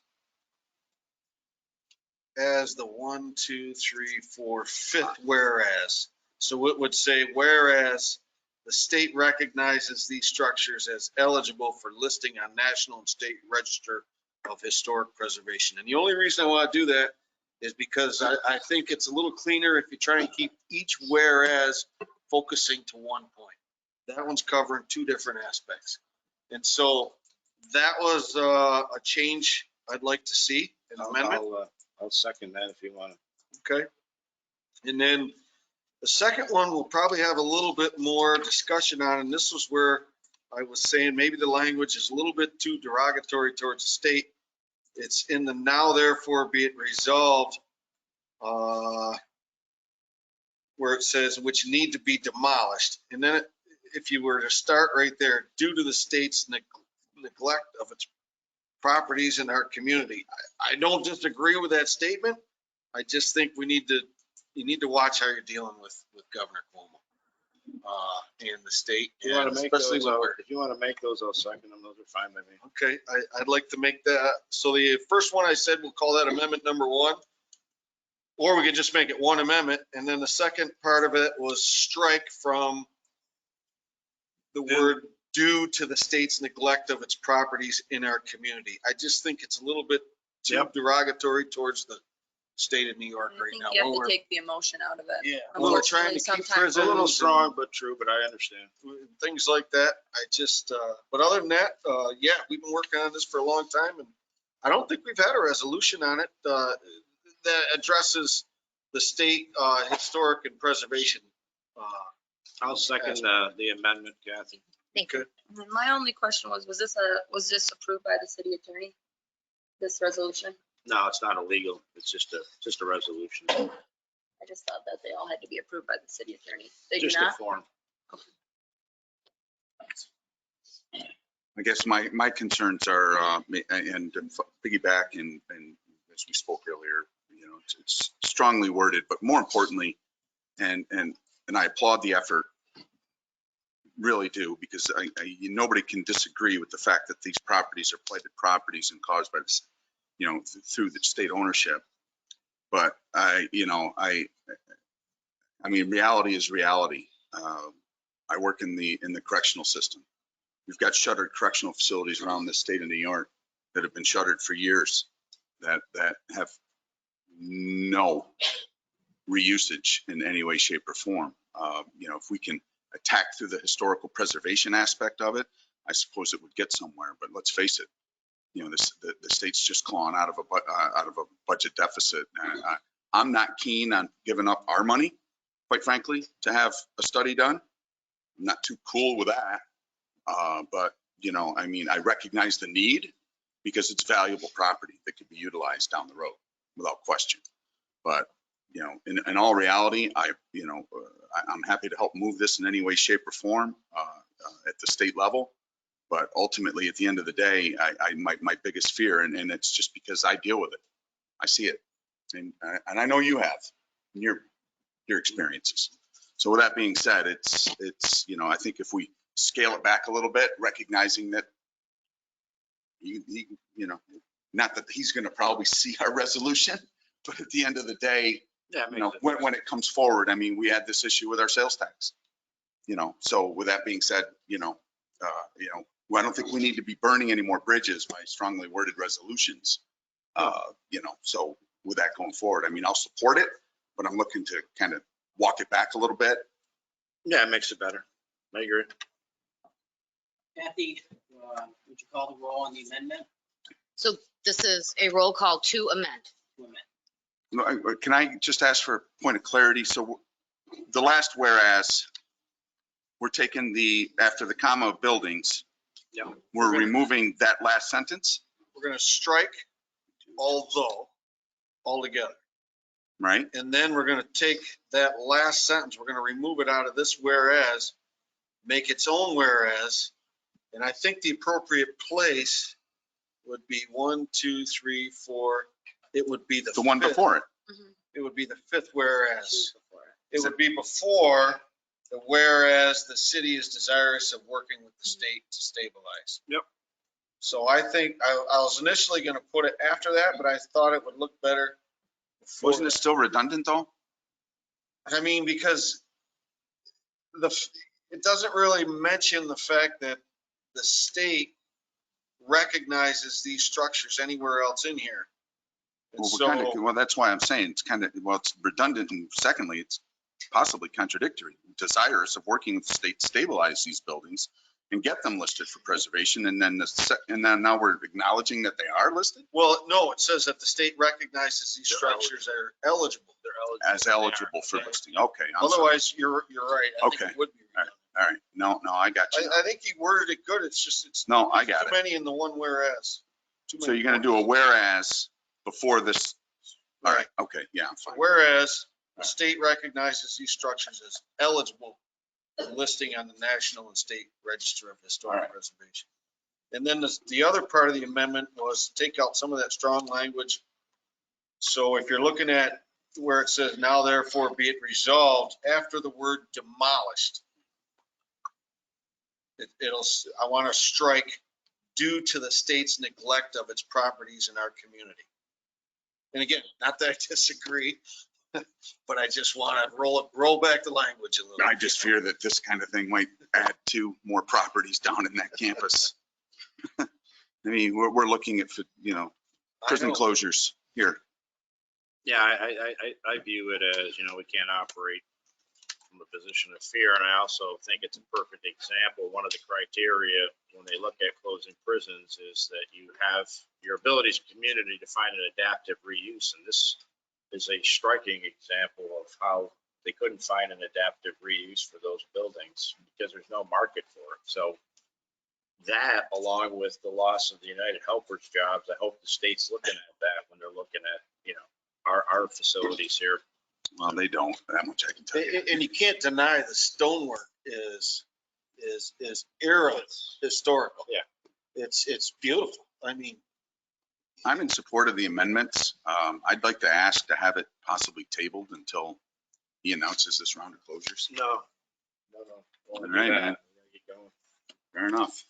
as the 1, 2, 3, 4, 5th whereas. So it would say, whereas the state recognizes these structures as eligible for listing on National and State Register of Historic Preservation. And the only reason I want to do that is because I think it's a little cleaner if you try and keep each whereas focusing to one point. That one's covering two different aspects. And so that was a change I'd like to see, an amendment. I'll second that if you want. Okay. And then the second one we'll probably have a little bit more discussion on, and this was where I was saying maybe the language is a little bit too derogatory towards the state. It's in the now therefore be it resolved, where it says which need to be demolished. And then if you were to start right there, due to the state's neglect of its properties in our community. I don't disagree with that statement. I just think you need to watch how you're dealing with Governor Cuomo and the state. If you want to make those, I'll second them. Those are fine by me. Okay, I'd like to make that. So the first one I said, we'll call that amendment number 1. Or we could just make it one amendment. And then the second part of it was strike from the word due to the state's neglect of its properties in our community. I just think it's a little bit too derogatory towards the state of New York right now. I think you have to take the emotion out of it. Yeah, when we're trying to keep Sometimes. prisons. A little strong, but true, but I understand. Things like that. I just, but other than that, yeah, we've been working on this for a long time and I don't think we've had a resolution on it that addresses the state historic and preservation. I'll second the amendment, Kathy. Thank you. And then my only question was this approved by the city attorney? This resolution? No, it's not illegal. It's just a resolution. I just thought that they all had to be approved by the city attorney. They do Just a not? form. I guess my concerns are, and piggyback and as we spoke earlier, you know, it's strongly worded, but more importantly, and I applaud the effort, really do, because nobody can disagree with the fact that these properties are blighted properties and caused by this, you know, through the state ownership. But I mean, reality is reality. I work in the correctional system. We've got shuttered correctional facilities around the state of New York that have been shuttered for years that have no reusage in any way, shape, or form. You know, if we can attack through the historical preservation aspect of it, I suppose it would get somewhere. But let's face it, you know, the state's just clawing out of a budget deficit. I'm not keen on giving up our money, quite frankly, to have a study done. I'm not too cool with that. But, you know, I mean, I recognize the need because it's valuable property that could be utilized down the road without question. But, you know, in all reality, I'm happy to help move this in any way, shape, or form at the state level. But ultimately, at the end of the day, my biggest fear, and it's just because I deal with it, I see it, and I know you have in your experiences. So with that being said, it's you know, I think if we scale it back a little bit, recognizing that you know, not that he's going to probably see our resolution, but at the end of the day, you know, when it comes forward, I mean, we had this issue with our sales tax, you know. So with that being said, you know, I don't think we need to be burning any more bridges by strongly worded resolutions. You know, so with that going forward, I mean, I'll support it, but I'm looking to kind of walk it back a little bit. Yeah, it makes it better. I agree. Kathy, would you call the roll on the amendment? So this is a roll call to amend. Can I just ask for a point of clarity? So the last whereas, we're taking after the comma of buildings, Yeah. we're removing that last sentence, We're going to strike although altogether. right? And then we're going to take that last sentence, we're going to remove it out of this whereas, make its own whereas. And I think the appropriate place would be 1, 2, 3, 4. It would be The one fifth. before it. It would be the fifth whereas. It would be before the whereas the city is desirous of working with the state to stabilize. Yep. So I think I was initially going to put it after that, but I thought it would look better. Wasn't it still redundant though? I mean, because it doesn't really mention the fact that the state recognizes these structures anywhere else in here. And Well, that's why I'm saying it's kind of, well, it's redundant, and secondly, it's possibly contradictory. Desirous of working with the state to stabilize these buildings and get them listed for preservation, and then now we're acknowledging that they are listed well, no, it says that the state recognizes these structures are eligible. as eligible for listing. Okay. I'm sorry. Otherwise, you're right. I think Okay. it would be. All right. No, I got you. I think he worded it good. It's just, it's No, I got too it. many in the one whereas. Too So many you're going to do a whereas before this. All right. Right. Okay. Yeah, I'm fine. Whereas the state recognizes these structures as eligible for listing on the National and State Register of Historic Preservation. And then the other part of the amendment was to take out some of that strong language. So if you're looking at where it says now therefore be it resolved, after the word demolished, I want to strike due to the state's neglect of its properties in our community. And again, not that I disagree, but I just want to roll back the language a little. I just fear that this kind of thing might add to more properties down in that campus. I mean, we're looking at, you know, prison closures here. Yeah, I view it as, you know, we can't operate from a position of fear. And I also think it's a perfect example. One of the criteria when they look at closing prisons is that you have your ability as a community to find an adaptive reuse. And this is a striking example of how they couldn't find an adaptive reuse for those buildings because there's no market for it. So that, along with the loss of the United Helpers jobs, I hope the state's looking at that when they're looking at, you know, our facilities here. Well, they don't, that much I can tell you. And you can't deny the stonework is era historical. Yeah. It's beautiful. I mean, I'm in support of the amendments. I'd like to ask to have it possibly tabled until he announces this round of closures. No. All right, man. Fair enough.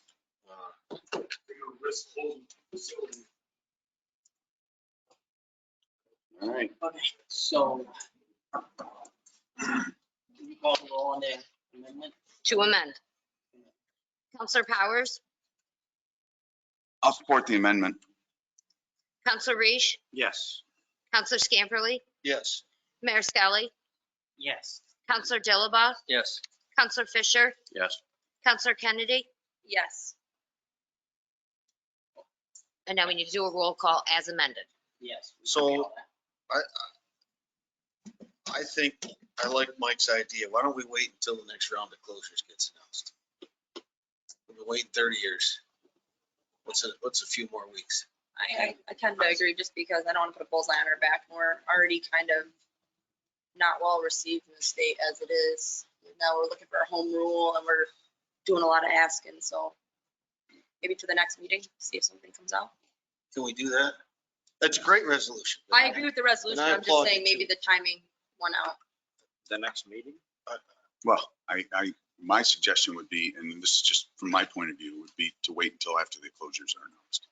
All right, so. We call the roll on the amendment. To amend. Counselor Powers, I'll support the amendment. Counselor Reese, Yes. Counselor Scamperly, yes. Mayor Skelly, Yes. Counselor Dilaba, Yes. Counselor Fisher, Yes. Counselor Kennedy, Yes. and now we need to do a roll call as amended. Yes. So I think I like Mike's idea. Why don't we wait until the next round of closures gets announced? We've been waiting 30 years. What's a few more weeks? I tend to agree just because I don't want to put a bullseye on our back. We're already kind of not well received in the state as it is. Now we're looking for a home rule and we're doing a lot of asking. So maybe to the next meeting, see if something comes out. Can we do that? That's a great resolution. I agree with the resolution. And I I'm just applaud saying you, maybe the timing went out. The next meeting? Well, my suggestion would be, and this is just from my point of view, would be to wait until after the closures are announced.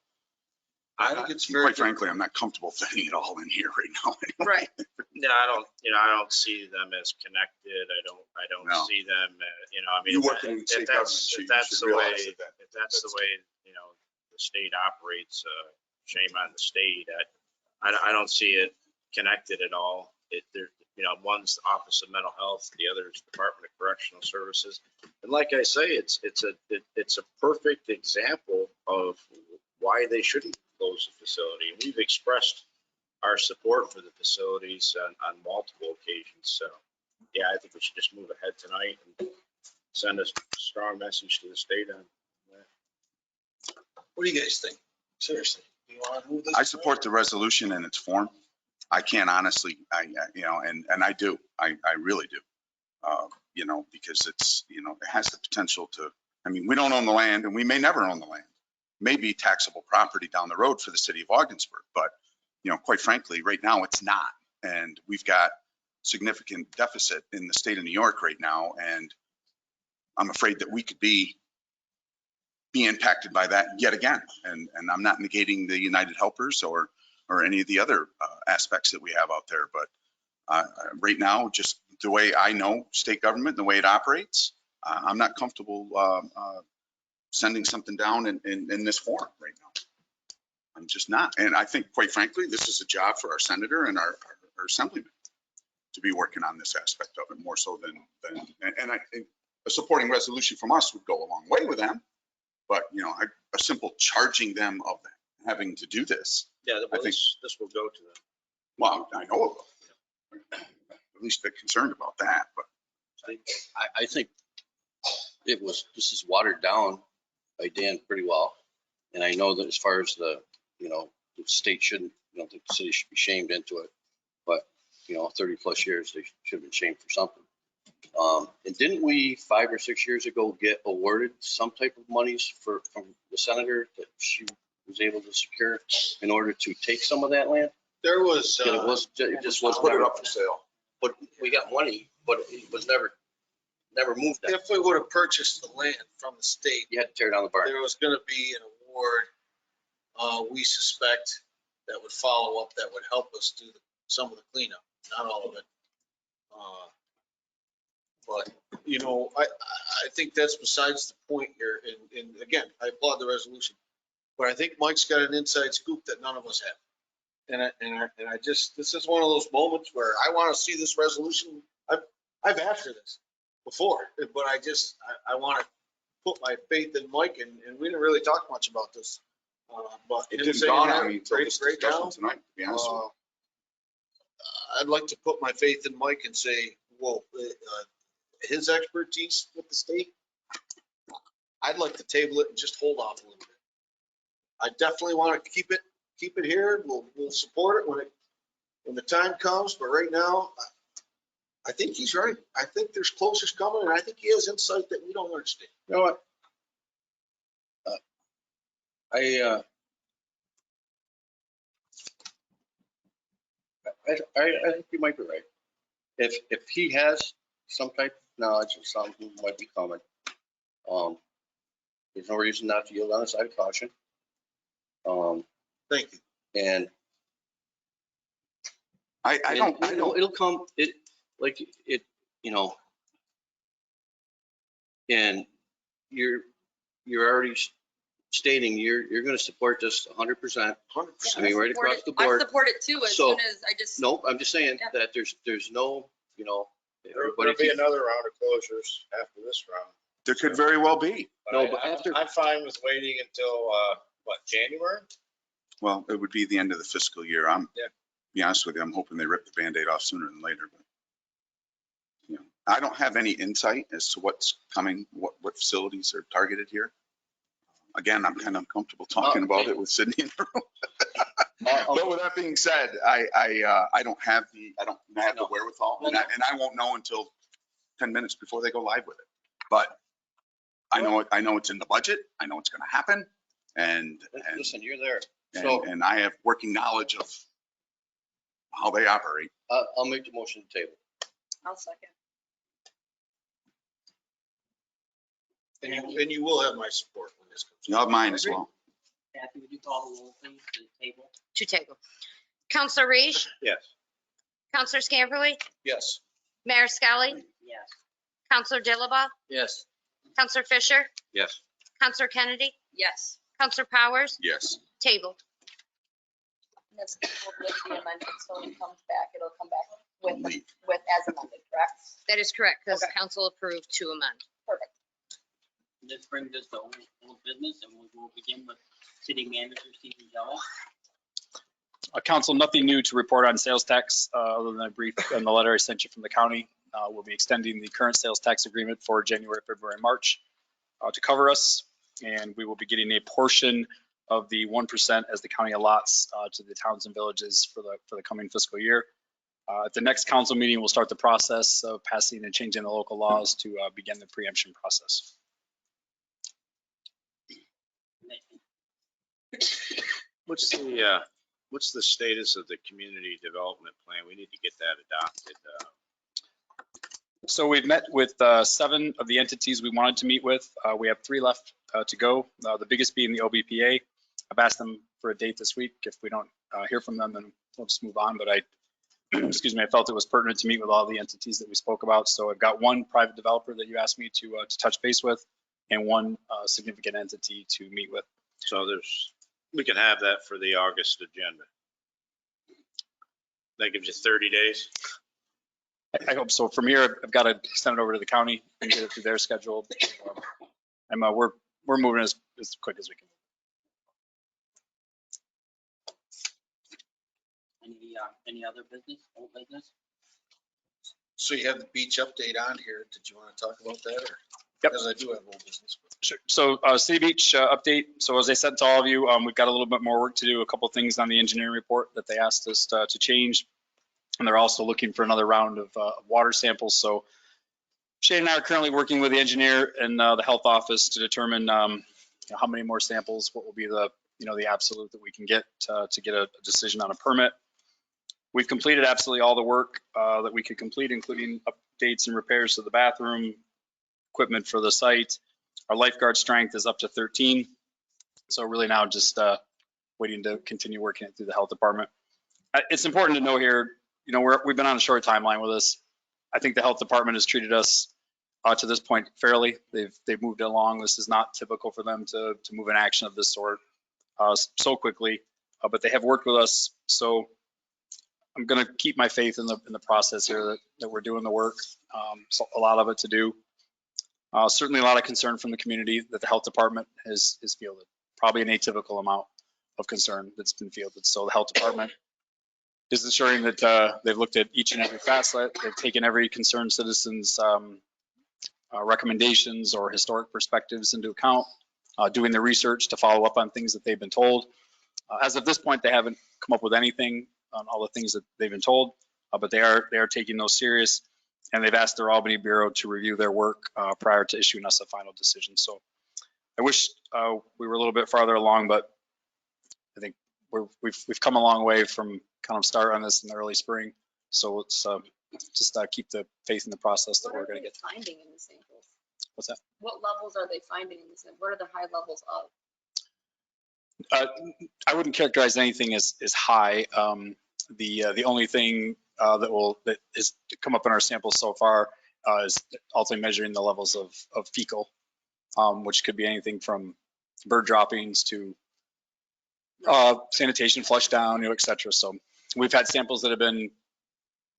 I think it's very. Quite frankly, I'm not comfortable fitting it all in here right now. Right. Yeah, I don't see them as connected. I don't No. see them, I mean. You work in state government, If you that's should the way, realize that if that's the way, the state operates, shame on the state. I don't see it connected at all. One's the Office of Mental Health, the other is Department of Correctional Services. And like I say, it's a perfect example of why they shouldn't close the facility. And we've expressed our support for the facilities on multiple occasions. So, yeah, I think we should just move ahead tonight and send a strong message to the state on that. What do you guys think? Seriously, do you want to move this? I support the resolution in its form. I can't honestly, and I do, I really do. Because it's, it has the potential to, we don't own the land and we may never own the land. Maybe taxable property down the road for the city of Augsburg, but, quite frankly, right now it's not. And we've got significant deficit in the state of New York right now. And I'm afraid that we could be impacted by that yet again. And I'm not negating the United Helpers or any of the other aspects that we have out there. But right now, just the way I know state government, the way it operates, I'm not comfortable sending something down in this form right now. I'm just not. And I think, quite frankly, this is a job for our senator and our assemblyman to be working on this aspect of it more so than and I think a supporting resolution from us would go a long way with them. But, a simple charging them of having to do this. Yeah, I think this will go to them. Well, I know it will. At least they're concerned about that, but. I think this is watered down by Dan pretty well. And I know that as far as the state shouldn't, the city should be shamed into it. But, 30 plus years, they should have been shamed for something. And didn't we 5 or 6 years ago get awarded some type of monies from the senator that she was able to secure in order to take some of that land? There was. It just was put it up for sale. But we got money, but it was never moved. If we would have purchased the land from the state, You had to tear down the barn. there was going to be an award, we suspect, that would follow up, that would help us do some of the cleanup, not all of it. But, I think that's besides the point here. And again, I applaud the resolution. But I think Mike's got an inside scoop that none of us have. And I just, this is one of those moments where I want to see this resolution. I've asked for this before, but I want to put my faith in Mike, and we didn't really talk much about this. But It him didn't saying dawn that on me until right this now, discussion tonight, to be honest with you. I'd like to put my faith in Mike and say, whoa, his expertise with the state, I'd like to table it and just hold off a little bit. I definitely want to keep it here. We'll support it when the time comes. But right now, I think he's right. I think there's closures coming, and I think he has insight that we don't understand. You know what? I think you might be right. If he has some type of knowledge of something might be coming, there's no reason not to yield on the side of caution. Thank you. And I don't, it'll come, you know, and you're already stating you're going to support this 100%. 100%. I mean, right across the I board. support it too, as So- soon as I just. No, I'm just saying Yeah. that there's no, you know, There'll everybody be keep- another round of closures after this round. there could very well be. No, but I'm after- fine with waiting until, January? Well, it would be the end of the fiscal year. Yeah. Be honest with you, I'm hoping they rip the Band-Aid off sooner than later, but you know, I don't have any insight as to what's coming, what facilities are targeted here. Again, I'm kind of uncomfortable talking about it with Sydney in the room. But with that being said, I don't have the wherewithal, and I won't know until 10 minutes before they go live with it. But I know it's in the budget. I know it's going to happen, and Listen, you're there. So and I have working knowledge of how they operate. I'll make the motion to table. I'll second. And you will have my support when this comes. You have mine as well. Kathy, would you call the roll, please, to the table? To table. Counselor Reese, Yes. Counselor Scamperly, Yes. Mayor Skelly, Yes. Counselor Dilaba, Yes. Counselor Fisher, Yes. Counselor Kennedy, Yes. Counselor Powers, Yes. table. And that's with the amendment, so when it comes back, it'll come back Leave. with as amended, correct? That is correct, because Okay. council approved to amend. Perfect. This brings us to old business, and we'll begin with City Manager Stephen Jello. Council, nothing new to report on sales tax, other than a brief in the letter I sent you from the county. We'll be extending the current sales tax agreement for January, February, March to cover us. And we will be getting a portion of the 1% as the county allots to the towns and villages for the coming fiscal year. At the next council meeting, we'll start the process of passing and changing the local laws to begin the preemption process. What's the status of the community development plan? We need to get that adopted. So we've met with 7 of the entities we wanted to meet with. We have 3 left to go, the biggest being the OBPA. I've asked them for a date this week. If we don't hear from them, then we'll just move on. But I felt it was pertinent to meet with all the entities that we spoke about. So I've got 1 private developer that you asked me to touch base with, and 1 significant entity to meet with. So we can have that for the August agenda. That gives you 30 days. I hope so. From here, I've got to send it over to the county and get it through their schedule. We're moving as quick as we can. Any other business, old business? So you have the beach update on here. Did you want to talk about that or? Yep. Because I do have old business. Sure. So City Beach update. So as I said to all of you, we've got a little bit more work to do, a couple things on the engineering report that they asked us to change. And they're also looking for another round of water samples. So Shane and I are currently working with the engineer and the health office to determine how many more samples, what will be the absolute that we can get to get a decision on a permit. We've completed absolutely all the work that we could complete, including updates and repairs to the bathroom, equipment for the site. Our lifeguard strength is up to 13. So really now just waiting to continue working it through the health department. It's important to know here, we've been on a short timeline with this. I think the health department has treated us to this point fairly. They've moved along. This is not typical for them to move an action of this sort so quickly, but they have worked with us. So I'm going to keep my faith in the process here that we're doing the work. So a lot of it to do. Certainly a lot of concern from the community that the health department has fielded. Probably an atypical amount of concern that's been fielded. So the health department is ensuring that they've looked at each and every facet. They've taken every concerned citizen's recommendations or historic perspectives into account, doing the research to follow up on things that they've been told. As of this point, they haven't come up with anything on all the things that they've been told, but they are taking those serious, and they've asked their Albany Bureau to review their work prior to issuing us a final decision. So I wish we were a little bit farther along, but I think we've come a long way from kind of start on this in the early spring. So let's just keep the faith in the process that What we're are going to they get. finding in the samples? What's that? What levels are they finding in the samples? What are the high levels of? I wouldn't characterize anything as high. The only thing that is come up in our samples so far is ultimately measuring the levels of fecal, which could be anything from bird droppings to sanitation flush down, et cetera. So we've had samples that have been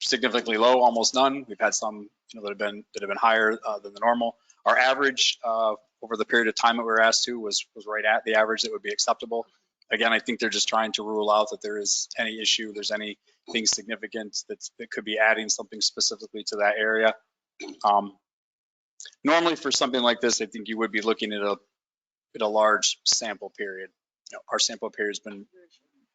significantly low, almost none. We've had some that have been higher than the normal. Our average over the period of time that we were asked to was right at the average that would be acceptable. Again, I think they're just trying to rule out that there is any issue, there's anything significant that could be adding something specifically to that area. Normally for something like this, I think you would be looking at a large sample period. Our sample period has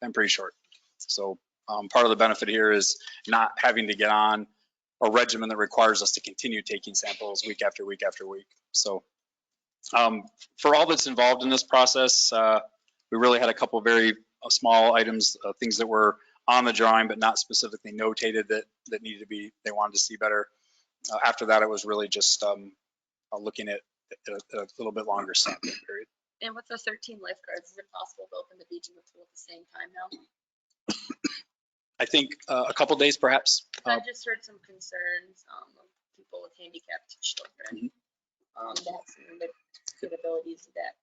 been pretty short. So part of the benefit here is not having to get on a regimen that requires us to continue taking samples week after week after week. So for all that's involved in this process, we really had a couple of very small items, things that were on the drawing but not specifically notated that needed to be, they wanted to see better. After that, it was really just looking at a little bit longer sampling period. And with the 13 lifeguards, is it possible to open the beach and the pool at the same time now? I think a couple days perhaps. I just heard some concerns of people with handicapped children that have some limited capabilities that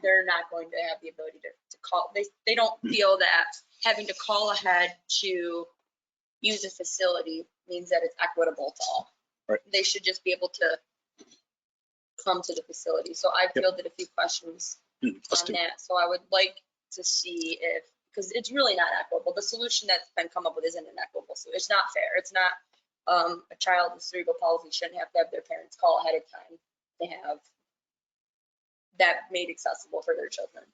they're not going to have the ability to call. They don't feel that having to call ahead to use a facility means that it's equitable to all. Right. They should just be able to come to the facility. So I fielded a few questions on that. So I would like to see if, because it's really not equitable. The solution that's been come up with isn't an equitable solution. It's not fair. It's not a child with cerebral palsy shouldn't have to have their parents call ahead of time to have that made accessible for their children,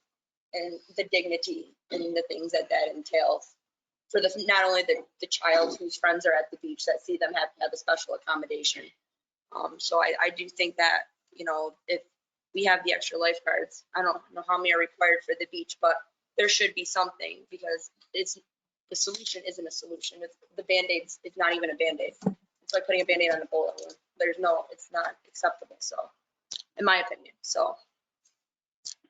and the dignity and the things that entails for not only the child whose friends are at the beach that see them have to have a special accommodation. So I do think that, if we have the extra lifeguards, I don't know how many are required for the beach, but there should be something, because the solution isn't a solution. The Band-Aids, it's not even a Band-Aid. It's like putting a Band-Aid on a bullet wound. It's not acceptable. So in my opinion, so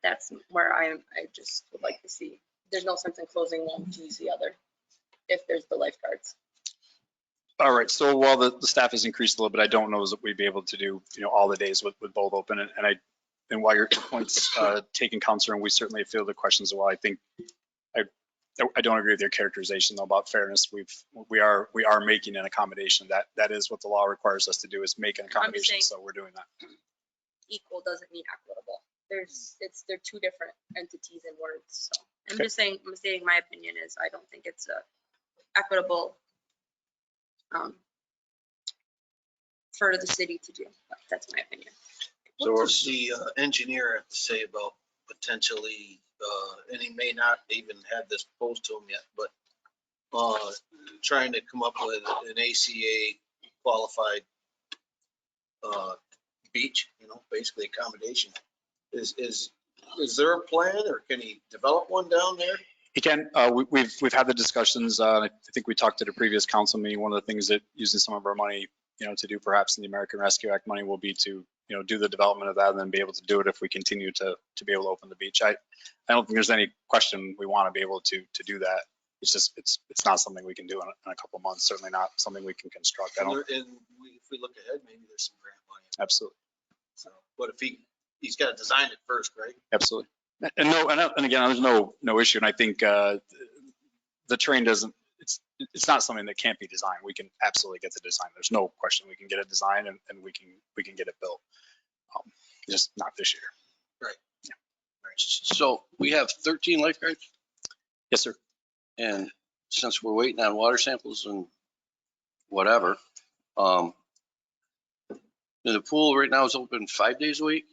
that's where I just would like to see. There's no sense in closing one to use the other if there's the lifeguards. All right. So while the staff has increased a little bit, I don't know that we'd be able to do all the days with both open. And while your points taken, Counselor, and we certainly feel the questions as well. I think I don't agree with your characterization though about fairness. We are making an accommodation. That is what the law requires us to do, is make an accommodation. So we're doing that. Equal doesn't mean equitable. They're two different entities and words. So I'm just saying, I'm stating my opinion is I don't think it's equitable for the city to do. But that's my opinion. So what does the engineer have to say about potentially, and he may not even have this posed to him yet, but trying to come up with an ACA qualified beach, basically accommodation. Is there a plan, or can he develop one down there? He can. We've had the discussions. I think we talked at a previous council meeting. One of the things that using some of our money, to do perhaps in the American Rescue Act money will be to, do the development of that and then be able to do it if we continue to be able to open the beach. I don't think there's any question we want to be able to do that. It's just, it's not something we can do in a couple of months. Certainly not something we can construct. If we look ahead, maybe there's some grant money. Absolutely. So, but if he's got to design it first, right? Absolutely. And again, there's no issue. And I think the terrain doesn't, it's not something that can't be designed. We can absolutely get the design. There's no question. We can get it designed and we can get it built. Just not this year. Right. Yeah. Right. So we have 13 lifeguards, Yes, sir. and since we're waiting on water samples and whatever, the pool right now is open 5 days a week.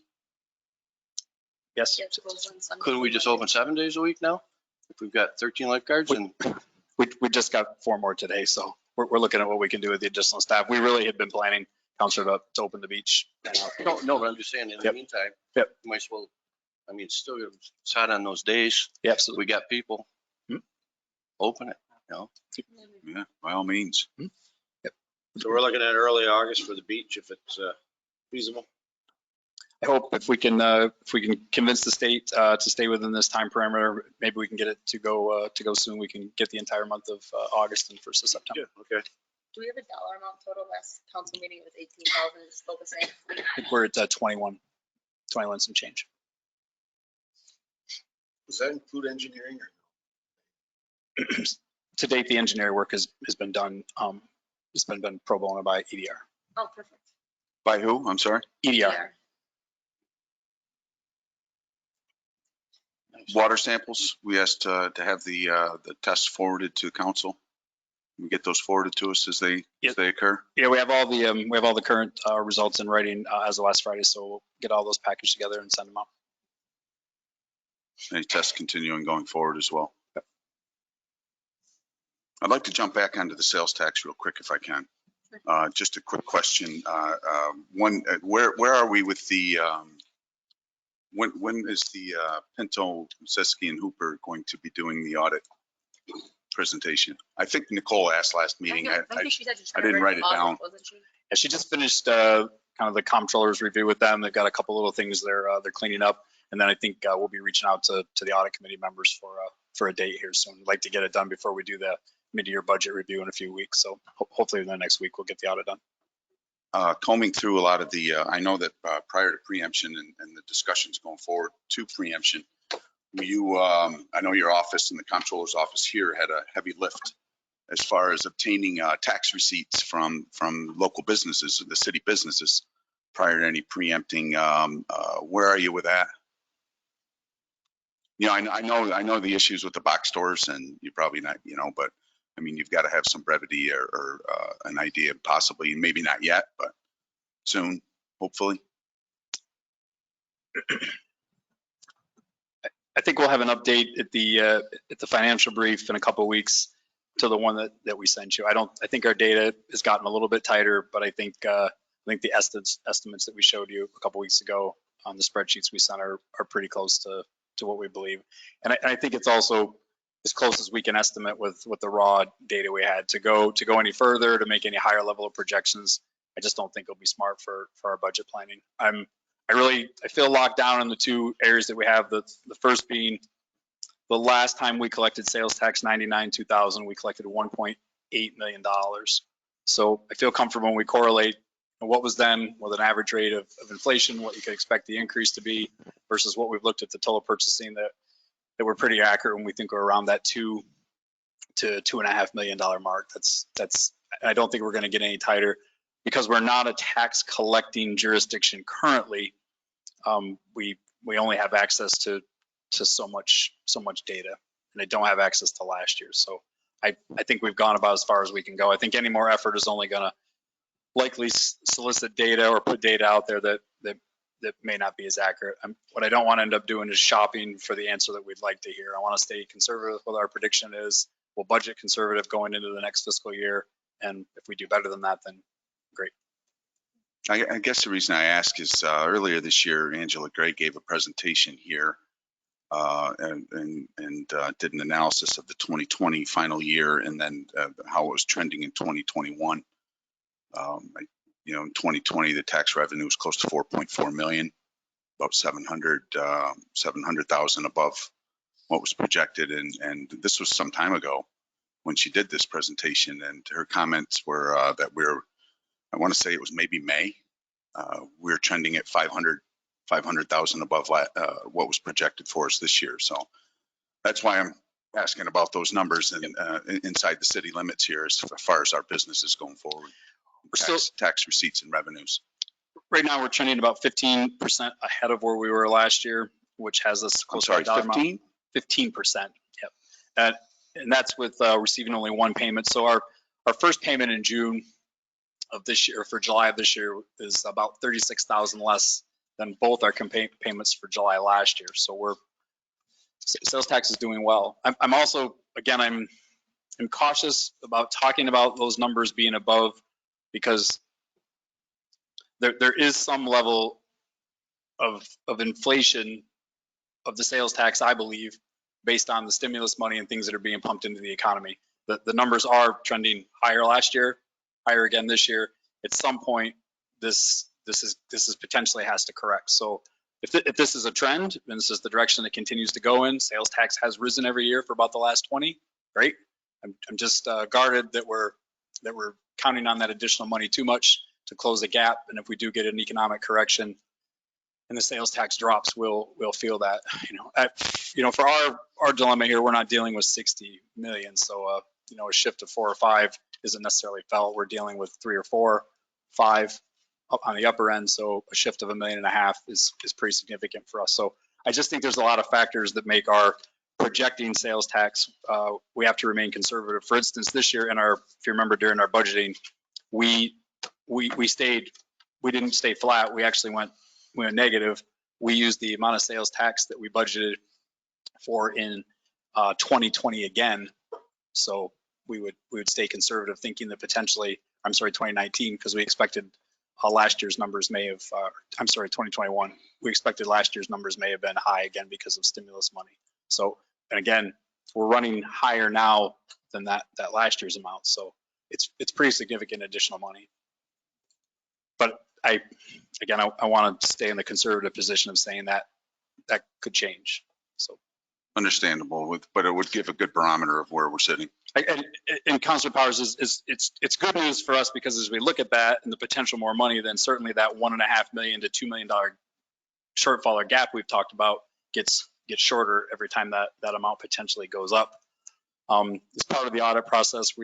Yes. Yes, goes on Sunday. Couldn't we just open 7 days a week now? If we've got 13 lifeguards and We just got 4 more today, so we're looking at what we can do with the additional staff. We really had been planning, Counselor, to open the beach. no, but I'm just saying in the meantime, Yep. you might as well I mean, still, it's hot on those days. Yeah, absolutely. We got people. Open it, you know? Yeah, by all means. So we're looking at early August for the beach if it's feasible. I hope if we can convince the state to stay within this time parameter, maybe we can get it to go soon. We can get the entire month of August and 1st of September. Yeah, okay. Do we have a dollar amount total? Last council meeting was 18,000, it's still the same. I think we're at 21 some change. Does that include engineering or? To date, the engineering work has been done. It's been done pro bono by EDR. Oh, perfect. By who? I'm sorry? EDR. Water samples. We asked to have the tests forwarded to council. We get those forwarded to us as they occur. Yeah, we have all the current results in writing as of last Friday, so we'll get all those packaged together and send them out. Any tests continuing going forward as well. I'd like to jump back onto the sales tax real quick if I can. Just a quick question. One, where are we with the, when is the Pinto, Siski and Hooper going to be doing the audit presentation? I think Nicole asked last meeting. I think she said she I didn't write it down. Wasn't she? Yeah, she just finished kind of the comptroller's review with them. They've got a couple little things they're cleaning up. And then I think we'll be reaching out to the audit committee members for a date here soon. I'd like to get it done before we do the mid-year budget review in a few weeks. So hopefully in the next week, we'll get the audit done. Combing through a lot of the, I know that prior to preemption and the discussions going forward to preemption, you, I know your office and the comptroller's office here had a heavy lift as far as obtaining tax receipts from local businesses, the city businesses, prior to any preempting. Where are you with that? You know, I know the issues with the box stores, and you're probably not, you know, but I mean, you've got to have some brevity or an idea, possibly, maybe not yet, but soon, hopefully. I think we'll have an update at the financial brief in a couple of weeks to the one that we sent you. I think our data has gotten a little bit tighter, but I think the estimates that we showed you a couple of weeks ago on the spreadsheets we sent are pretty close to what we believe. And I think it's also as close as we can estimate with the raw data we had. To go any further, to make any higher level of projections, I just don't think it'll be smart for our budget planning. I feel locked down in the two areas that we have. The first being the last time we collected sales tax, 2000, we collected $1.8 million. So I feel comfortable when we correlate what was then with an average rate of inflation, what you could expect the increase to be versus what we've looked at the total purchasing that we're pretty accurate when we think we're around that $2 to $2.5 million mark. I don't think we're going to get any tighter because we're not a tax collecting jurisdiction currently. We only have access to so much data, and I don't have access to last year. So I think we've gone about as far as we can go. I think any more effort is only going to likely solicit data or put data out there that may not be as accurate. What I don't want to end up doing is shopping for the answer that we'd like to hear. I want to stay conservative with our prediction is. We'll budget conservative going into the next fiscal year. And if we do better than that, then great. I guess the reason I ask is earlier this year, Angela Gray gave a presentation here and did an analysis of the 2020 final year and then how it was trending in 2021. You know, in 2020, the tax revenue was close to 4.4 million, about 700,000 above what was projected. And this was some time ago when she did this presentation, and her comments were that I want to say it was maybe May. We're trending at 500,000 above what was projected for us this year. So that's why I'm asking about those numbers and inside the city limits here as far as our business is going forward. Tax receipts and revenues. Right now, we're trending about 15% ahead of where we were last year, which has us close to $1 amount. 15%. Yep. And that's with receiving only one payment. So our first payment in June of this year, for July of this year, is about 36,000 less than both our payments for July last year. So sales tax is doing well. I'm also, again, I'm cautious about talking about those numbers being above, because there is some level of inflation of the sales tax, I believe, based on the stimulus money and things that are being pumped into the economy. The numbers are trending higher last year, higher again this year. At some point, this is potentially has to correct. So if this is a trend and this is the direction it continues to go in, sales tax has risen every year for about the last 20. Great. I'm just guarded that we're counting on that additional money too much to close the gap. And if we do get an economic correction and the sales tax drops, we'll feel that. For our dilemma here, we're not dealing with 60 million. So a shift of 4 or 5 isn't necessarily felt. We're dealing with 3 or 4, 5 up on the upper end. So a shift of $1.5 million is pretty significant for us. So I just think there's a lot of factors that make our projecting sales tax, we have to remain conservative. For instance, this year if you remember during our budgeting, we didn't stay flat. We actually went negative. We used the amount of sales tax that we budgeted for in 2020 again. So we would stay conservative, thinking that potentially, 2019, because we expected last year's numbers 2021. We expected last year's numbers may have been high again because of stimulus money. So, and again, we're running higher now than that last year's amount. So it's pretty significant additional money. But I want to stay in the conservative position of saying that could change. So Understandable, but it would give a good barometer of where we're sitting. And Councilor Powers, it's good news for us because as we look at that and the potential more money, then certainly that $1.5 million to $2 million shortfall or gap we've talked about gets shorter every time that amount potentially goes up. As part of the audit process,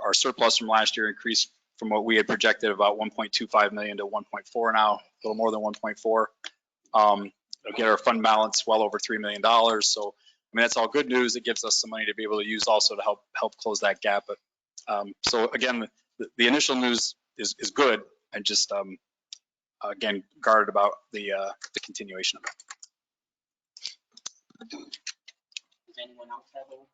our surplus from last year increased from what we had projected about 1.25 million to 1.4 now, a little more than 1.4. It'll get our fund balance well over $3 million. So, that's all good news. It gives us some money to be able to use also to help close that gap. But so again, the initial news is good. I just again guarded about the continuation of it. Does anyone else have old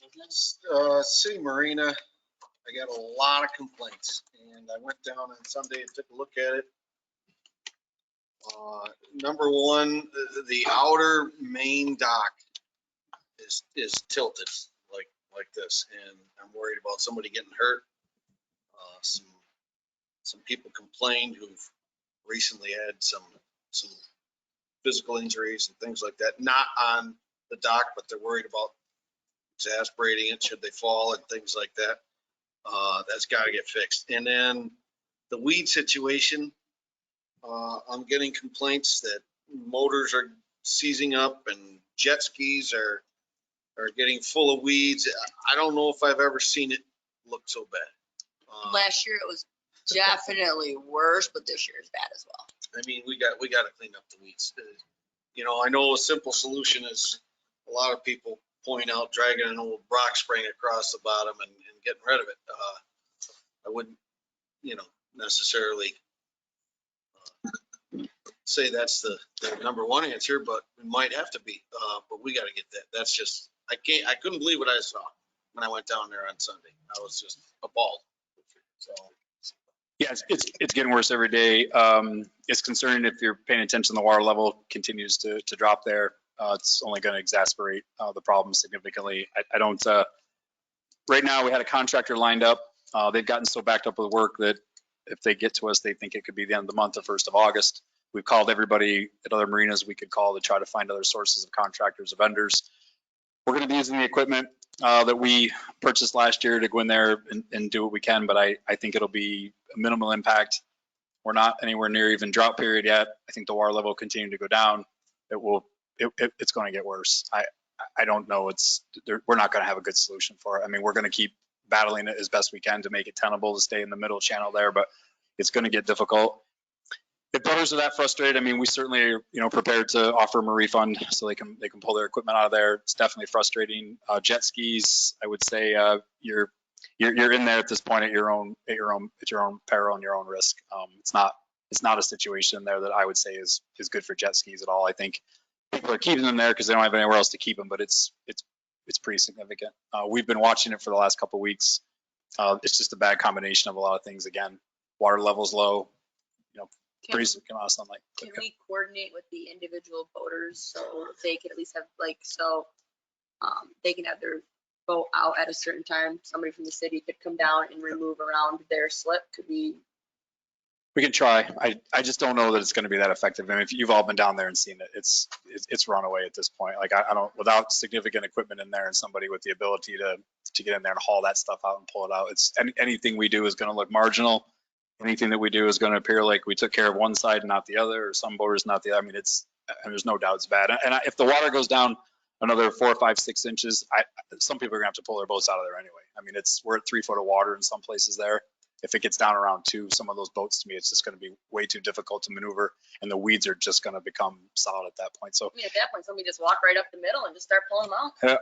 business? City Marina, I got a lot of complaints, and I went down on Sunday and took a look at it. Number one, the outer main dock is tilted like this, and I'm worried about somebody getting hurt. Some people complained who've recently had some physical injuries and things like that, not on the dock, but they're worried about exasperating it should they fall and things like that. That's got to get fixed. And then the weed situation, I'm getting complaints that motors are seizing up and jet skis are getting full of weeds. I don't know if I've ever seen it look so bad. Last year it was definitely worse, but this year is bad as well. I mean, we got to clean up the weeds. I know a simple solution is a lot of people point out dragging an old rock spring across the bottom and getting rid of it. I wouldn't, necessarily say that's the number one answer, but we might have to be. But we got to get that. That's just, I couldn't believe what I saw when I went down there on Sunday. I was just appalled. So. Yeah, it's getting worse every day. It's concerning if you're paying attention, the water level continues to drop there. It's only going to exacerbate the problem significantly. I don't, right now we had a contractor lined up. They've gotten so backed up with work that if they get to us, they think it could be the end of the month, the 1st of August. We've called everybody at other marinas we could call to try to find other sources of contractors or vendors. We're going to be using the equipment that we purchased last year to go in there and do what we can, but I think it'll be a minimal impact. We're not anywhere near even drought period yet. I think the water level will continue to go down. It's going to get worse. I don't know. We're not going to have a good solution for it. I mean, we're going to keep battling it as best we can to make it tenable to stay in the middle channel there, but it's going to get difficult. If builders are that frustrated, I mean, we certainly are, prepared to offer them a refund so they can pull their equipment out of there. It's definitely frustrating. Jet skis, I would say, you're in there at this point at your own peril and your own risk. It's not a situation there that I would say is good for jet skis at all. I think people are keeping them there because they don't have anywhere else to keep them, but it's pretty significant. We've been watching it for the last couple of weeks. It's just a bad combination of a lot of things. Again, water levels low, pretty soon come out of sunlight. Can we coordinate with the individual boaters so they can at least have like, so they can have their boat out at a certain time? Somebody from the city could come down and remove around their slip. Could we? We can try. I just don't know that it's going to be that effective. I mean, if you've all been down there and seen it, it's run away at this point. Like I don't, without significant equipment in there and somebody with the ability to get in there and haul that stuff out and pull it out, it's anything we do is going to look marginal. Anything that we do is going to appear like we took care of one side and not the other, or some boaters not the other. I mean, and there's no doubt it's bad. And if the water goes down another 4, 5, 6 inches, some people are gonna have to pull their boats out of there anyway. I mean, we're at 3 foot of water in some places there. If it gets down around 2, some of those boats, to me, it's just gonna be way too difficult to maneuver, and the weeds are just gonna become solid at that point. So I mean, at that point, somebody just walk right up the middle and just start pulling them out.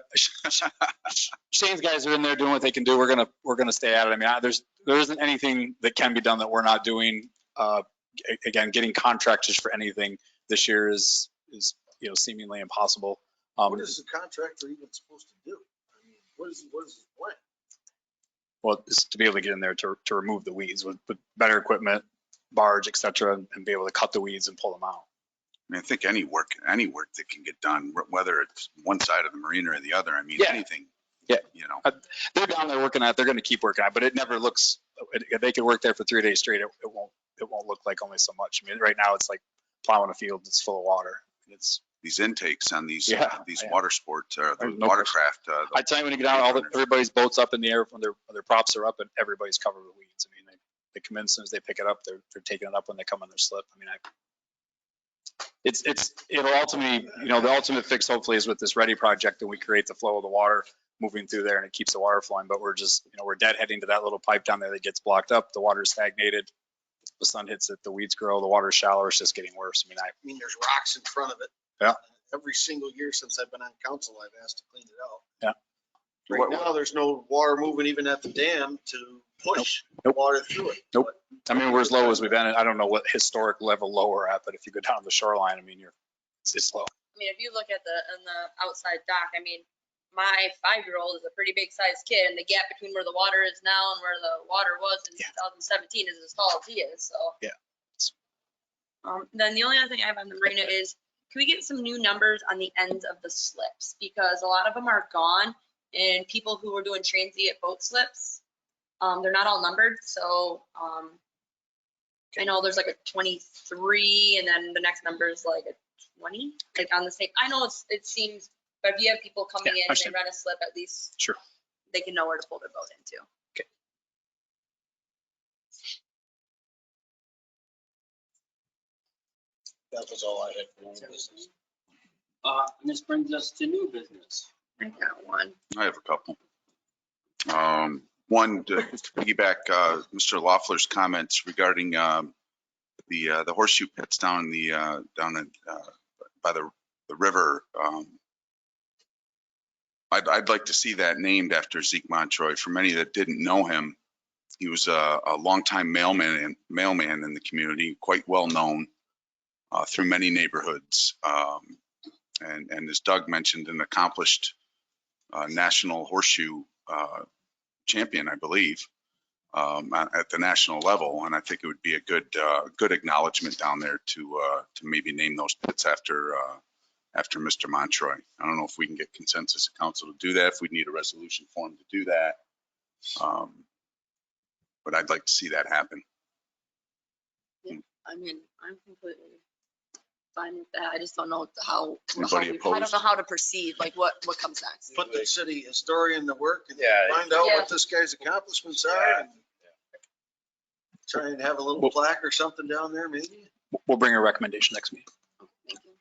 Shane's guys are in there doing what they can do. We're gonna stay at it. I mean, there isn't anything that can be done that we're not doing. Again, getting contractors for anything this year is seemingly impossible. What is the contractor even supposed to do? I mean, what is his plan? Well, it's to be able to get in there to remove the weeds with better equipment, barge, et cetera, and be able to cut the weeds and pull them out. I mean, I think any work that can get done, whether it's one side of the marina or the other, I mean, Yeah. anything. Yeah. You know, They're down there working at it. They're going to keep working at it, but it never looks, if they could work there for 3 days straight, it won't look like only so much. I mean, right now it's like plowing a field that's full of water. It's these intakes on these Yeah. water sports, the No watercraft. I tell you, when you get out, everybody's boats up in the air when their props are up and everybody's covered with weeds. I mean, they come in as soon as they pick it up, they're taking it up when they come on their slip. I mean, it'll ultimately, the ultimate fix hopefully is with this Ready project, and we create the flow of the water moving through there and it keeps the water flowing. But we're just, we're deadheading to that little pipe down there that gets blocked up. The water's stagnated. The sun hits it, the weeds grow, the water's shallower. It's just getting worse. I mean, There's rocks in front of it. Yeah. Every single year since I've been on council, I've asked to clean it out. Yeah. Right now, there's no water moving even at the dam to push the water through it. Nope. I mean, we're as low as we've been. I don't know what historic level low we're at, but if you go down the shoreline, I mean, it's low. I mean, if you look at on the outside dock, I mean, my 5-year-old is a pretty big sized kid, and the gap between where the water is now and where the water was in 2017 is as tall as he is, so. Yeah. Then the only other thing I have on the marina is, can we get some new numbers on the ends of the slips? Because a lot of them are gone, and people who are doing transient boat slips, they're not all numbered, so, I know there's like a 23, and then the next number is like a 20, like on the same, I know it seems, but if you have people coming in and they run a slip, at least Sure. they can know where to pull their boat into. That was all I had for old business. And this brings us to new business. I got one. I have a couple. One, to piggyback Mr. Loeffler's comments regarding the horseshoe pits down by the river. I'd like to see that named after Zeke Montroy. For many that didn't know him, he was a longtime mailman in the community, quite well known through many neighborhoods. And as Doug mentioned, an accomplished national horseshoe champion, I believe, at the national level. And I think it would be a good acknowledgement down there to maybe name those pits after Mr. Montroy. I don't know if we can get consensus of council to do that, if we need a resolution for him to do that. But I'd like to see that happen. I mean, I'm completely fine with that. I just don't know how Anybody I opposed? don't know how to proceed, like what comes next. Put the city historian to work and Yeah. find out Yeah. what this guy's accomplishments are. And try and have a little plaque or something down there, maybe. We'll bring a recommendation next meeting. Thank you.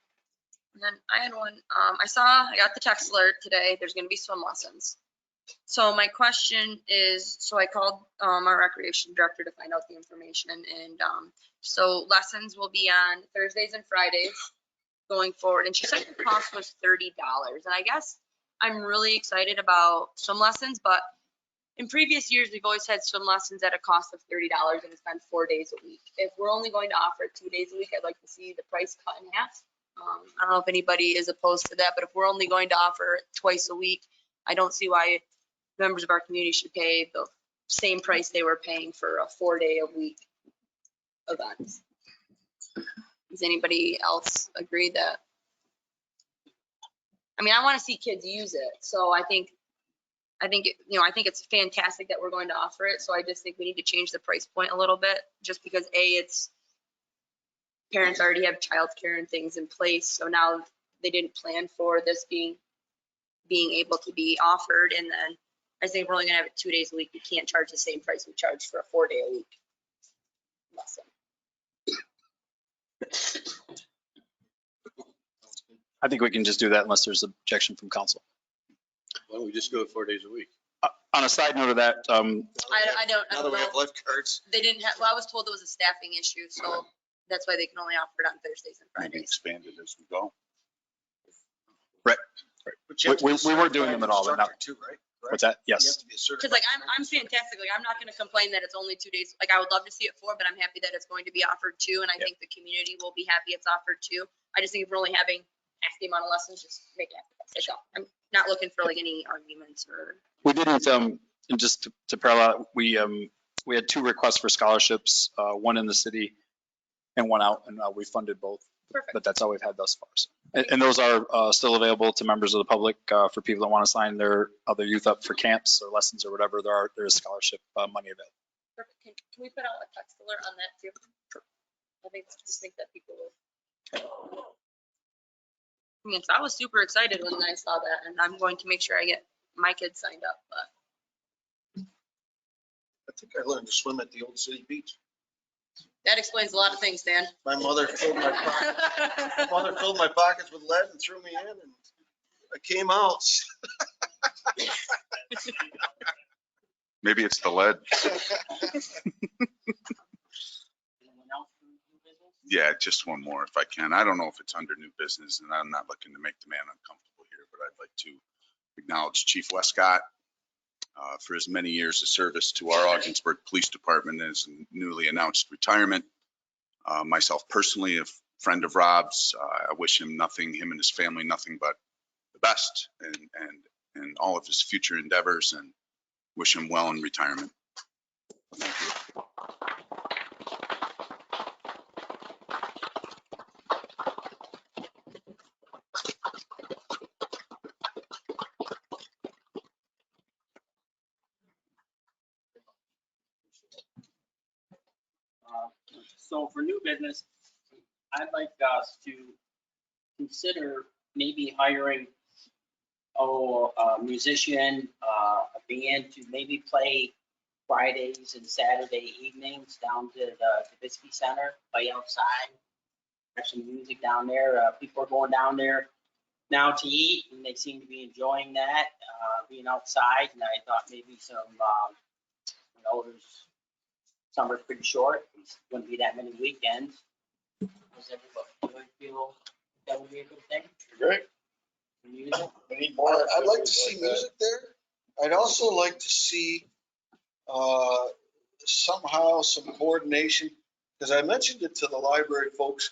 And then I had one, I got the text alert today, there's gonna be swim lessons. So my question is, so I called our recreation director to find out the information, and so lessons will be on Thursdays and Fridays going forward, and she said the cost was $30. And I guess I'm really excited about swim lessons, but in previous years, we've always had swim lessons at a cost of $30, and it's been 4 days a week. If we're only going to offer it 2 days a week, I'd like to see the price cut in half. I don't know if anybody is opposed to that, but if we're only going to offer it twice a week, I don't see why members of our community should pay the same price they were paying for a 4-day-a-week event. Does anybody else agree that? I mean, I want to see kids use it, so I think, I think it's fantastic that we're going to offer it, so I just think we need to change the price point a little bit, just because it's, parents already have childcare and things in place, so now they didn't plan for this being able to be offered, and then I think we're only gonna have it 2 days a week. We can't charge the same price we charge for a 4-day-a-week lesson. I think we can just do that unless there's objection from council. Why don't we just go 4 days a week? On a side note of that, I Now don't that we have know. lifeguards, They didn't have, well, I was told it was a staffing issue, so that's why they can only offer it on Thursdays and Maybe Fridays. expand it as we go. but you have to be We weren't doing certified them at all, but instructor not- too, right? what's that? You Yes. have to be a Cause certified. like, I'm fantastic. Like, I'm not gonna complain that it's only 2 days. Like, I would love to see it 4, but I'm happy that it's going to be offered 2. And I think the community will be happy it's offered 2. I just think if we're only having half the amount of lessons, just make it half the price. That's all. I'm not looking for like any arguments or. We didn't, and just to parallel, we had 2 requests for scholarships, one in the city and one out, and we funded both. Perfect. But that's all we've had thus far. So. And those are still available to members of the public for people that want to sign their other youth up for camps or lessons or whatever. There is scholarship money available. Perfect. Can we put out a text alert on that too? Sure. I just think that people will. I mean, so I was super excited when I saw that, and I'm going to make sure I get my kids signed up, but I think I learned to swim at the old city beach. that explains a lot of things, Dan. My mother filled my pockets with lead and threw me in, and I came out. Maybe it's the lead. Anyone else for new business? Yeah, just one more if I can. I don't know if it's under new business and I'm not looking to make the man uncomfortable here, but I'd like to acknowledge Chief Westcott for his many years of service to our Augsburg Police Department and his newly announced retirement. Myself personally, a friend of Rob's, I wish him and his family, nothing but the best and all of his future endeavors, and wish him well in retirement. Thank you. So for new business, I'd like us to consider maybe hiring a musician, a band to maybe play Fridays and Saturday evenings down to the Bisbee Center, play outside. There's some music down there. People are going down there now to eat, and they seem to be enjoying that, being outside. And I thought maybe some, summer's pretty short. There's wouldn't be that many weekends. Does everybody feel that would be a good thing? Great. Music? We need more. I'd like to see music there. I'd also like to see somehow some coordination, because I mentioned it to the library folks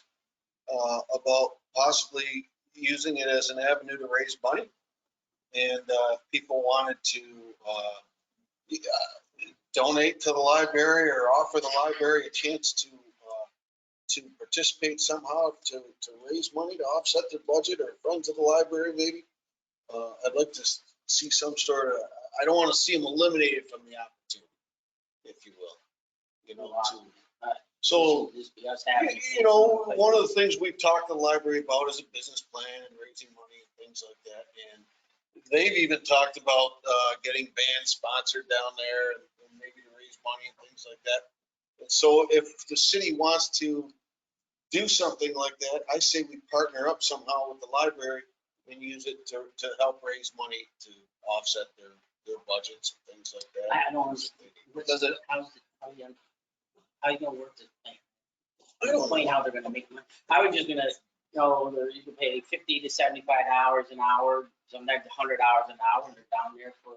about possibly using it as an avenue to raise money. And people wanted to donate to the library or offer the library a chance to participate somehow to raise money to offset their budget, or friends of the library maybe. I'd like to see some sort of, I don't want to see them eliminated from the opportunity, if you will. You know, so, one of the things we've talked to the library about is a business plan and raising money and things like that. And they've even talked about getting bands sponsored down there and maybe to raise money and things like that. And so if the city wants to do something like that, I say we partner up somehow with the library and use it to help raise money to offset their budgets and things like that. I don't understand. How you gonna work this thing? I don't know how they're gonna make money. I was just gonna, you can pay 50 to 75 hours an hour, sometimes 100 hours an hour, and they're down there for,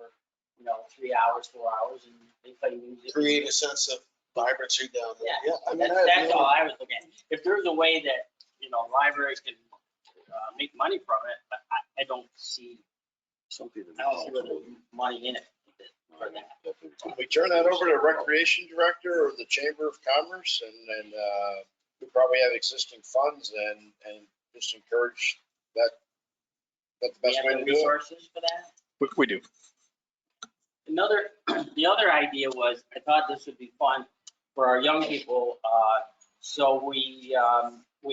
3 hours, 4 hours, and they play music. Create a sense of vibrancy down there. Yeah, I mean, that's all I was looking at. If there's a way that, libraries can make money from it, but I don't see really money in it for that. Can we turn that over to Recreation Director or the Chamber of Commerce and we probably have existing funds and just encourage that. That's the We best have way the to do it. resources for that. We do. The other idea was, I thought this would be fun for our young people. So we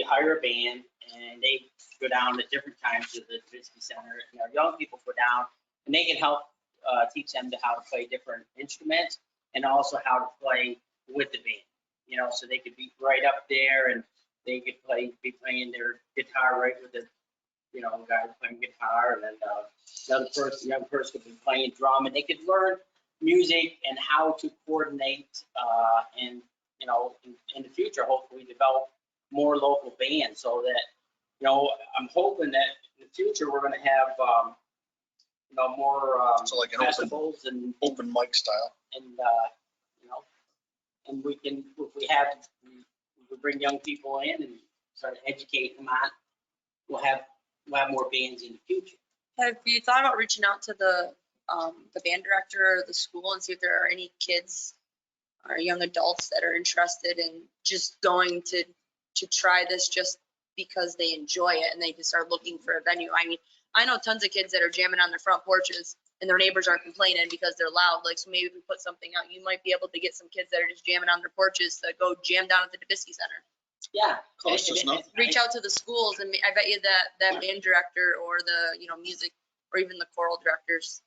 hire a band and they go down at different times to the Visby Center. And our young people go down and they can help teach them how to play different instruments and also how to play with the band. You know, so they could be right up there and they could be playing their guitar right with the, you know, guy playing guitar, and then another person, young person could be playing drum, and they could learn music and how to coordinate, and, you know, in the future, hopefully develop more local bands so that, you know, I'm hoping that in the future, we're gonna have, you know, more So like an open, festivals and, open mic style. and, you know, and we can, if we bring young people in and start educating them on, we'll have more bands in the future. Have you thought about reaching out to the band director or the school and see if there are any kids or young adults that are interested in just going to try this just because they enjoy it and they just are looking for a venue? I mean, I know tons of kids that are jamming on their front porches and their neighbors are complaining because they're loud. Like, so maybe if we put something out, you might be able to get some kids that are just jamming on their porches to go jam down at the Dabisky Center. Yeah. Cost us nothing. Reach out to the schools and I bet you that band director or the, you know, music or even the choral directors,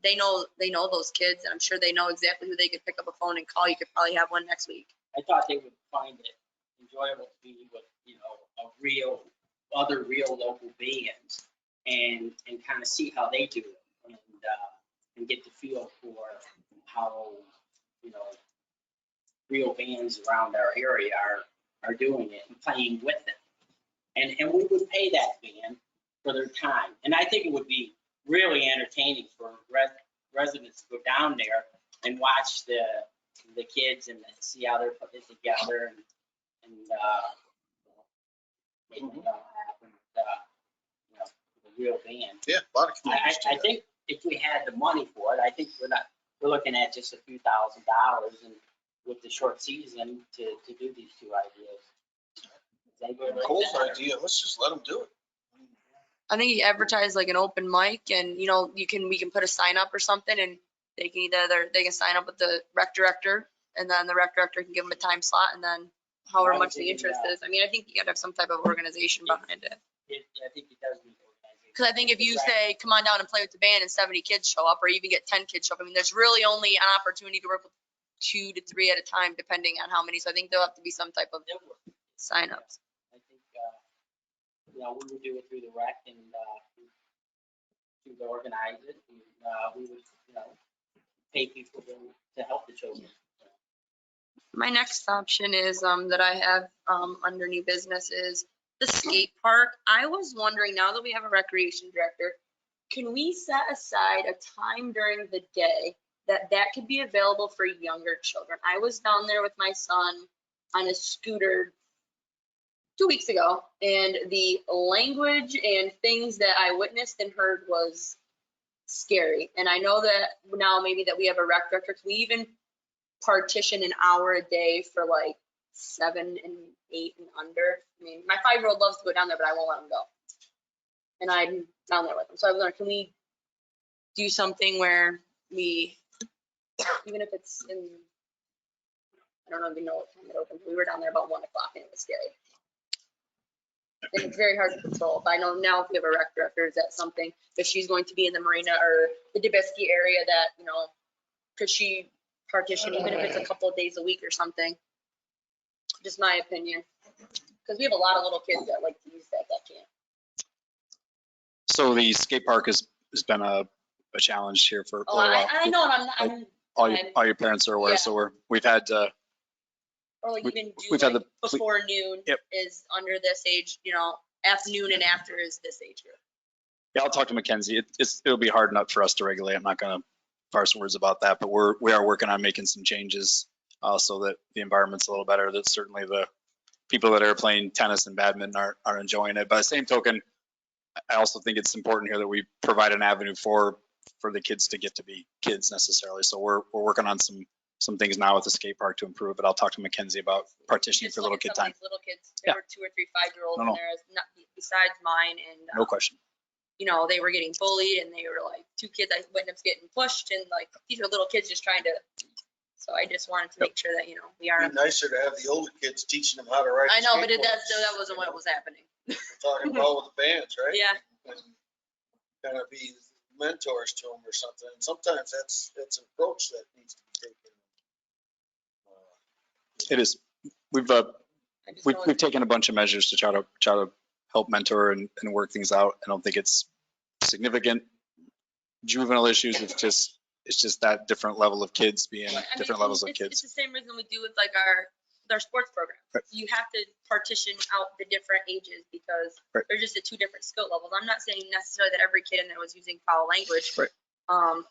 they know those kids, and I'm sure they know exactly who they could pick up a phone and call. You could probably have one next week. I thought they would find it enjoyable to be with, you know, other real local bands and kind of see how they do it and get the feel for how, you know, real bands around our area are doing it and playing with them. And we would pay that band for their time. And I think it would be really entertaining for residents to go down there and watch the kids and see how they're putting it together and make it all happen with, you know, the real band. Yeah, a lot of communities do I that. think if we had the money for it, I think we're looking at just a few $1,000 and with the short season to do these two ideas. Does anybody like Cole's that? idea, let's just let them do it. I think you advertise like an open mic and, you know, we can put a sign up or something and they can sign up with the rec director and then the rec director can give them a time slot and then however much the interest is. I mean, I think you gotta have some type of organization behind it. I think it does need organization. Cause I think if you say, come on down and play with the band and 70 kids show up or even get 10 kids show up, I mean, there's really only an opportunity to work with 2 to 3 at a time, depending on how many. So I think there'll have to be some type of signups. I think, you know, we would do it through the rec and to organize it. And we would, you know, pay people to help the children. My next option is that I have under new business is the skate park. I was wondering, now that we have a recreation director, can we set aside a time during the day that could be available for younger children? I was down there with my son on a scooter 2 weeks ago, and the language and things that I witnessed and heard was scary. And I know that now maybe that we have a rec director, we even partition an hour a day for like 7 and 8 and under. I mean, my 5-year-old loves to go down there, but I won't let him go. And I'm down there with him. So I was like, can we do something where we, even if it's in, I don't even know what time it opens. We were down there about 1 o'clock and it was scary. And it's very hard to control. But I know now if we have a rec director, is that something, if she's going to be in the marina or the Dabisky area that, you know, could she partition, even if it's a couple of days a week or something? Just my opinion. Because we have a lot of little kids that like to use that can't. So the skate park has been a challenge here for a Oh, while. I know, and All your parents are aware, Yeah. so we've had, or like we- even do we've had like the- before noon Yep. is under this age, you know, afternoon and after is this age group. yeah, I'll talk to Mackenzie. It'll be hard enough for us to regulate. I'm not gonna parse words about that, but we are working on making some changes so that the environment's a little better. That certainly the people that are playing tennis and badminton are enjoying it. By the same token, I also think it's important here that we provide an avenue for the kids to get to be kids necessarily. So we're working on some some things now with the skate park to improve, but I'll talk to Mackenzie about partitioning Just for look little at kid some of time. these little kids, Yeah. there were 2 or 3 5-year-olds No, in no. there, not besides mine, and No question. you know, they were getting bullied, and they were like 2 kids I witnessed getting pushed, and like these are little kids just trying to. So I just wanted to make sure that, you know, we are. It'd be nicer to have the older kids teaching them how to ride. I know, but skateboards. that wasn't what was happening. We're talking about with the bands, right? Yeah. Kind of be mentors to them or something. And sometimes that's an approach that needs to be taken. It is. We've taken a bunch of measures to try to help mentor and work things out. I don't think it's significant juvenile issues. It's just that different level of kids being I mean, different levels of It's kids. the same reason we do with like our sports program. Right. You have to partition out the different ages because Right. they're just at 2 different skill levels. I'm not saying necessarily that every kid in there was using foul language. Right.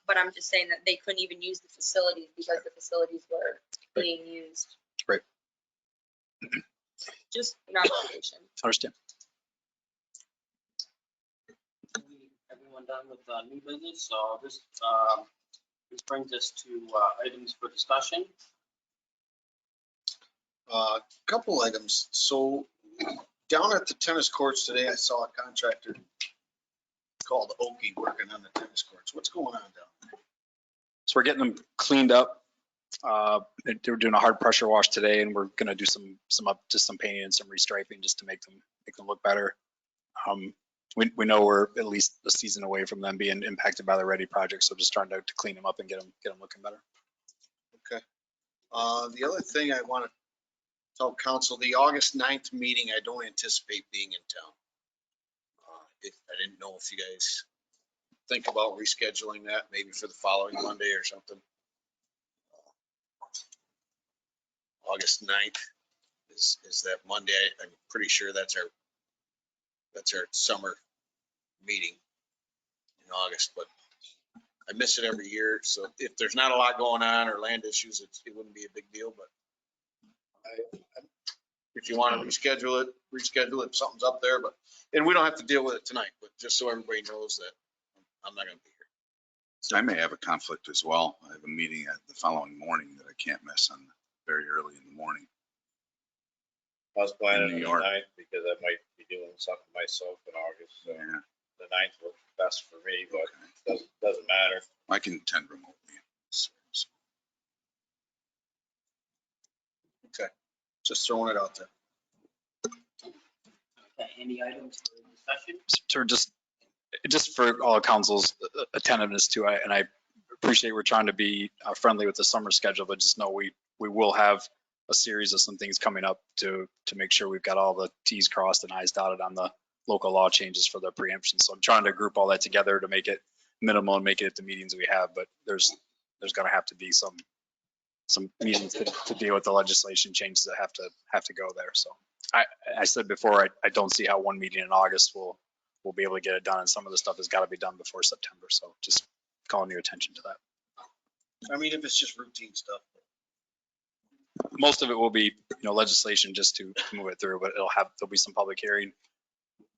But I'm just saying that they couldn't even use the facilities because the facilities were being used. Right. Just an observation. Understand. Everyone done with new business? So this brings us to items for discussion. Couple items. So down at the tennis courts today, I saw a contractor called Oki working on the tennis courts. What's going on down there? So we're getting them cleaned up. They were doing a hard pressure wash today, and we're gonna do some painting and some restriping just to make them look better. We know we're at least a season away from them being impacted by the Ready project, so just trying to clean them up and get them looking better. Okay. The other thing I want to tell council, the August 9th meeting, I don't anticipate being in town. I didn't know if you guys think about rescheduling that maybe for the following Monday or something. August 9th is that Monday. I'm pretty sure that's our summer meeting in August, but I miss it every year. So if there's not a lot going on or land issues, it wouldn't be a big deal, but if you want to reschedule it, if something's up there, and we don't have to deal with it tonight, but just so everybody knows that I'm not going to be here. I may have a conflict as well. I have a meeting at the following morning that I can't miss on very early in the morning. I was planning In on New the York. 9th because I might be doing something myself in August. So Yeah, the 9th works best for me, but okay. doesn't matter. I can attend remotely. Okay. Just throwing it out there. Okay, any items for discussion? So just for all council's attentiveness too, and I appreciate we're trying to be friendly with the summer schedule, but just know we will have a series of some things coming up to make sure we've got all the T's crossed and I's dotted on the local law changes for the preemption. So I'm trying to group all that together to make it minimal and make it at the meetings we have, but there's going to have to be some meetings to deal with the legislation changes that have to go there. So I said before, I don't see how one meeting in August will be able to get it done, and some of the stuff has got to be done before September. So just calling your attention to that. I mean, if it's just routine stuff. Most of it will be, legislation just to move it through, but there'll be some public hearing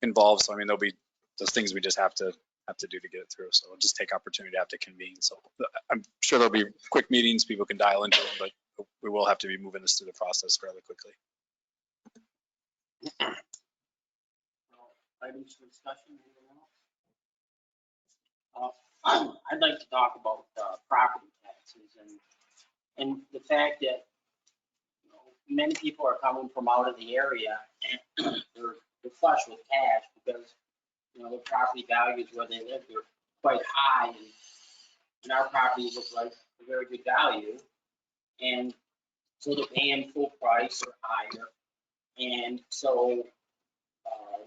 involved. So I mean, there'll be those things we just have to do to get it through. So we'll just take opportunity to have to convene. So I'm sure there'll be quick meetings, people can dial into them, but we will have to be moving this through the process fairly quickly. Items for discussion, anyone else? I'd like to talk about property taxes and the fact that many people are coming from out of the area and they're flush with cash because their property values where they live, they're quite high, and our properties look like a very good value, and so they're paying full price or higher, and so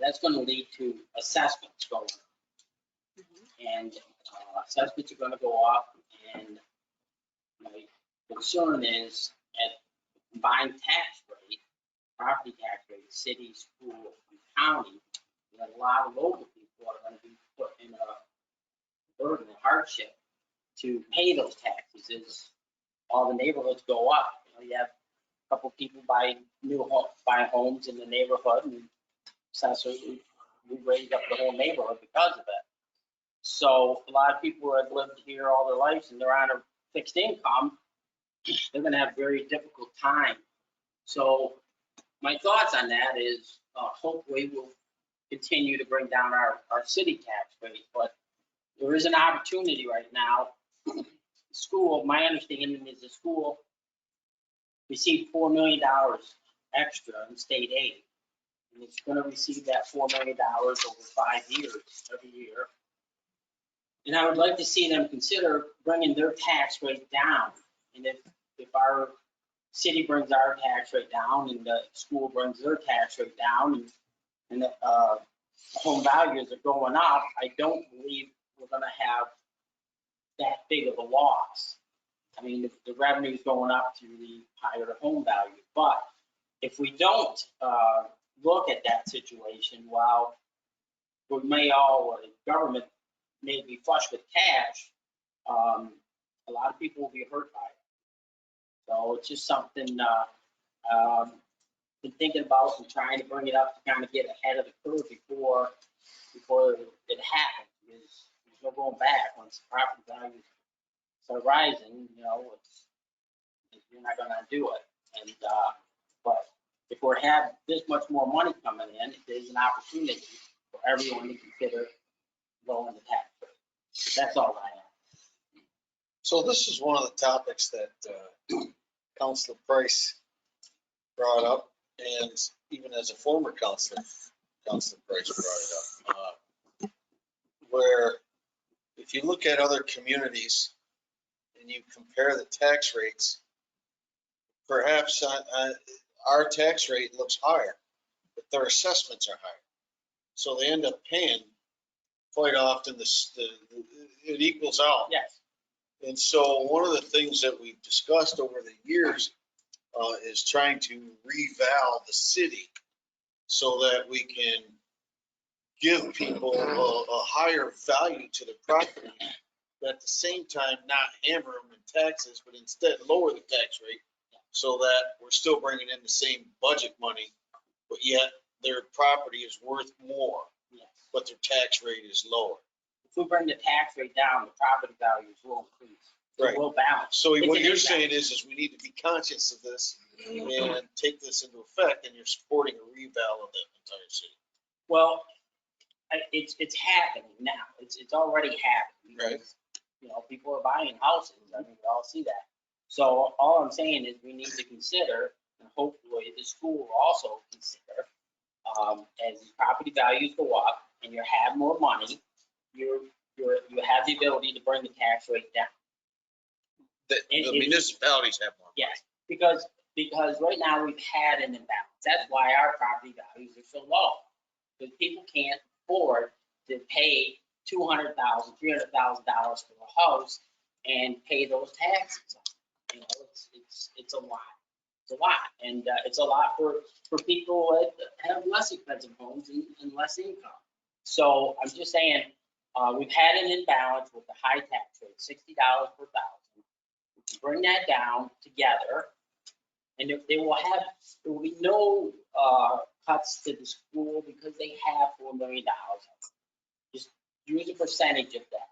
that's going to lead to assessments going up. And assessments are going to go up, and my concern is at the combined tax rate, property tax rate, city, school, and county, that a lot of local people are going to be put in a burden, a hardship to pay those taxes as all the neighborhoods go up. You have a couple people buying homes in the neighborhood, and essentially we raised up the whole neighborhood because of it. So a lot of people have lived here all their lives and they're on a fixed income, they're gonna have a very difficult time. So my thoughts on that is, hopefully we'll continue to bring down our city tax rate, but there is an opportunity right now. School, my understanding is the school received $4 million extra in state aid. And it's gonna receive that $4 million over 5 years, every year. And I would like to see them consider bringing their tax rate down. And if our city brings our tax rate down and the school brings their tax rate down and the home values are going up, I don't believe we're gonna have that big of a loss. I mean, the revenue's going up through the higher home value. But if we don't look at that situation, while we may all, the government may be flush with cash, a lot of people will be hurt by it. So it's just something been thinking about and trying to bring it up to kind of get ahead of the curve before it happens. Because there's no going back. Once property values start rising, you're not gonna do it. And but if we have this much more money coming in, there's an opportunity for everyone to consider lowering the tax rate. That's all I have. So this is one of the topics that Councilor Price brought up, and even as a former counselor, Councilor Price brought it up. Where if you look at other communities and you compare the tax rates, perhaps our tax rate looks higher, but their assessments are higher. So they end up paying quite often, it equals out. Yes. And so one of the things that we've discussed over the years is trying to reval the city so that we can give people a higher value to the property, but at the same time, not hammer them in taxes, but instead lower the tax rate so that we're still bringing in the same budget money, but yet their property is worth more, but their tax rate is lower. If we bring the tax rate down, the property values will increase. Right. We'll balance. So It's what an you're impact. saying is we need to be conscious of this and take this into effect, and you're supporting a reval of the entire city. Well, it's happening now. It's already happening. Right. People are buying houses. I mean, we all see that. So all I'm saying is we need to consider, and hopefully the school will also consider, as property values go up and you have more money, you have the ability to bring the tax rate down. The municipalities have more. Yes, because right now we've had an imbalance. That's why our property values are so low. Because people can't afford to pay $200,000, $300,000 for a house and pay those taxes. It's a lot. It's a lot. And it's a lot for people that have less expensive homes and less income. So I'm just saying, we've had an imbalance with the high tax rate, $60 per thousand. We can bring that down together, and there will be no cuts to the school because they have $4 million. Just use a percentage of that.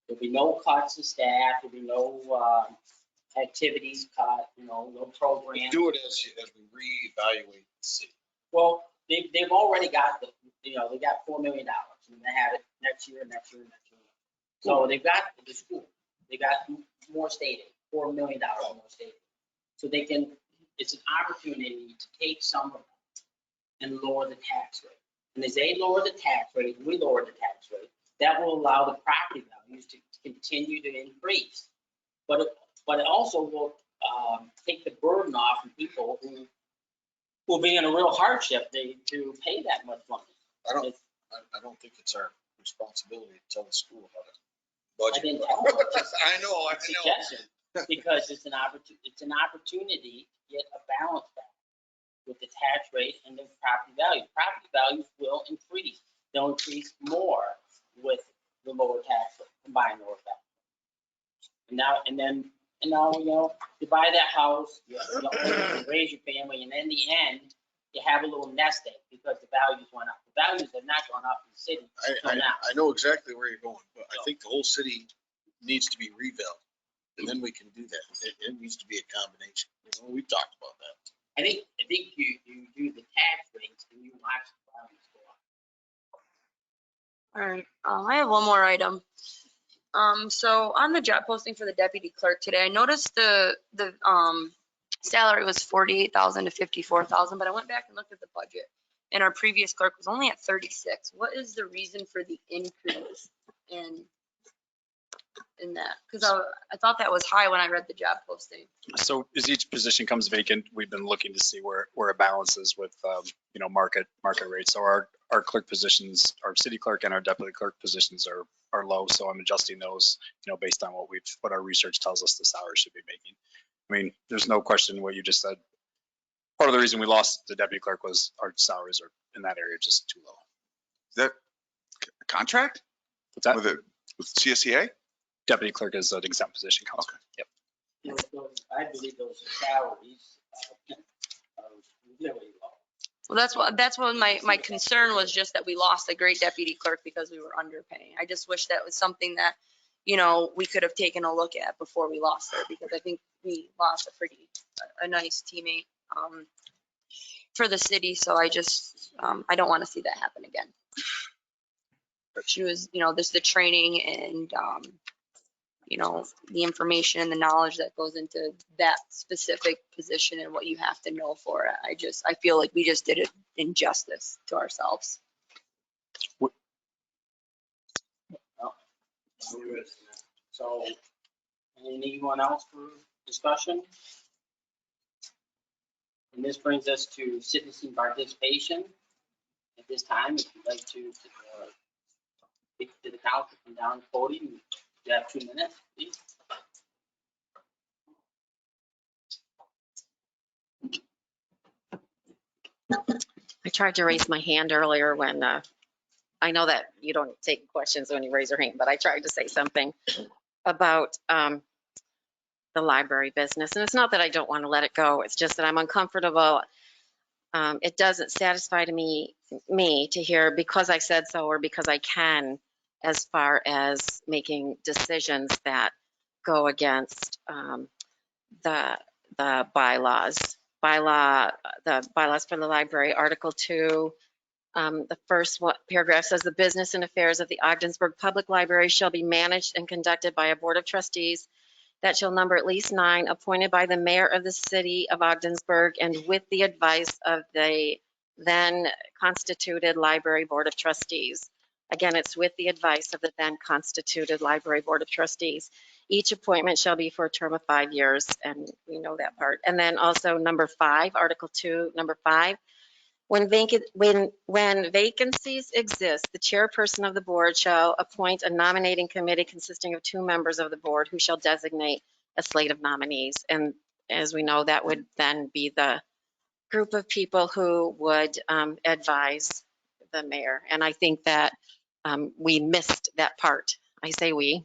There'll be no cuts to staff. There'll be no activities cut. No programs. Do it as we reevaluate the city. Well, they've already got they got $4 million, and they have it next year. So they've got the school, they got more state aid, $4 million more state aid. So it's an opportunity to take some of them and lower the tax rate. And as they lower the tax rate, we lower the tax rate, that will allow the property values to continue to increase. But it also will take the burden off of people who will be in a real hardship to pay that much money. I don't think it's our responsibility to tell the school how to budget. I didn't tell them. I know. Suggestion, because it's an opportunity to get a balance back with the tax rate and the property value. Property values will increase. They'll increase more with the lower tax rate, combined lower tax rate. And now, you buy that house, you raise your family, and in the end, you have a little nest egg because the values went up. The values have not gone up in the city until now. I know exactly where you're going, but I think the whole city needs to be revalued. and then we can do that. It needs to be a combination. We talked about that. I think you do the tax rates and you watch the values go up. All right, I have one more item. So on the job posting for the deputy clerk today, I noticed the salary was 48,000 to 54,000, but I went back and looked at the budget and our previous clerk was only at 36. What is the reason for the increase in that? Because I thought that was high when I read the job posting. So as each position comes vacant, we've been looking to see where it balances with, market rates. So our clerk positions, our city clerk and our deputy clerk positions are low. So I'm adjusting those, based on what our research tells us the salary should be making. I mean, there's no question what you just said. Part of the reason we lost the deputy clerk was our salaries are in that area just too low. Is that a contract What's that? with CSEA? Deputy clerk is an exempt position, council. Yep. I believe those salaries are really low. Well, that's what my concern was, just that we lost a great deputy clerk because we were underpaying. I just wish that was something that, we could have taken a look at before we lost her, because I think we lost a nice teammate for the city. So I just, I don't want to see that happen again. She was, there's the training and, the information and the knowledge that goes into that specific position and what you have to know for it. I feel like we just did it injustice to ourselves. So, anyone else for discussion? And this brings us to citizen participation. At this time, if you'd like to speak to the council, come down to the podium. You have 2 minutes, please. I tried to raise my hand earlier when, I know that you don't take questions when you raise your hand, but I tried to say something about the library business. And it's not that I don't want to let it go. It's just that I'm uncomfortable. It doesn't satisfy me to hear because I said so or because I can, as far as making decisions that go against the bylaws. The bylaws for the library, Article 2, the first paragraph says the business and affairs of the Ogdensburg Public Library shall be managed and conducted by a board of trustees that shall number at least 9, appointed by the mayor of the city of Ogdensburg and with the advice of the then constituted library board of trustees. Again, it's with the advice of the then constituted library board of trustees. Each appointment shall be for a term of 5 years, and we know that part. And then also number 5, Article 2, number 5, when vacancies exist, the chairperson of the board shall appoint a nominating committee consisting of 2 members of the board who shall designate a slate of nominees. And as we know, that would then be the group of people who would advise the mayor. And I think that we missed that part. I say we,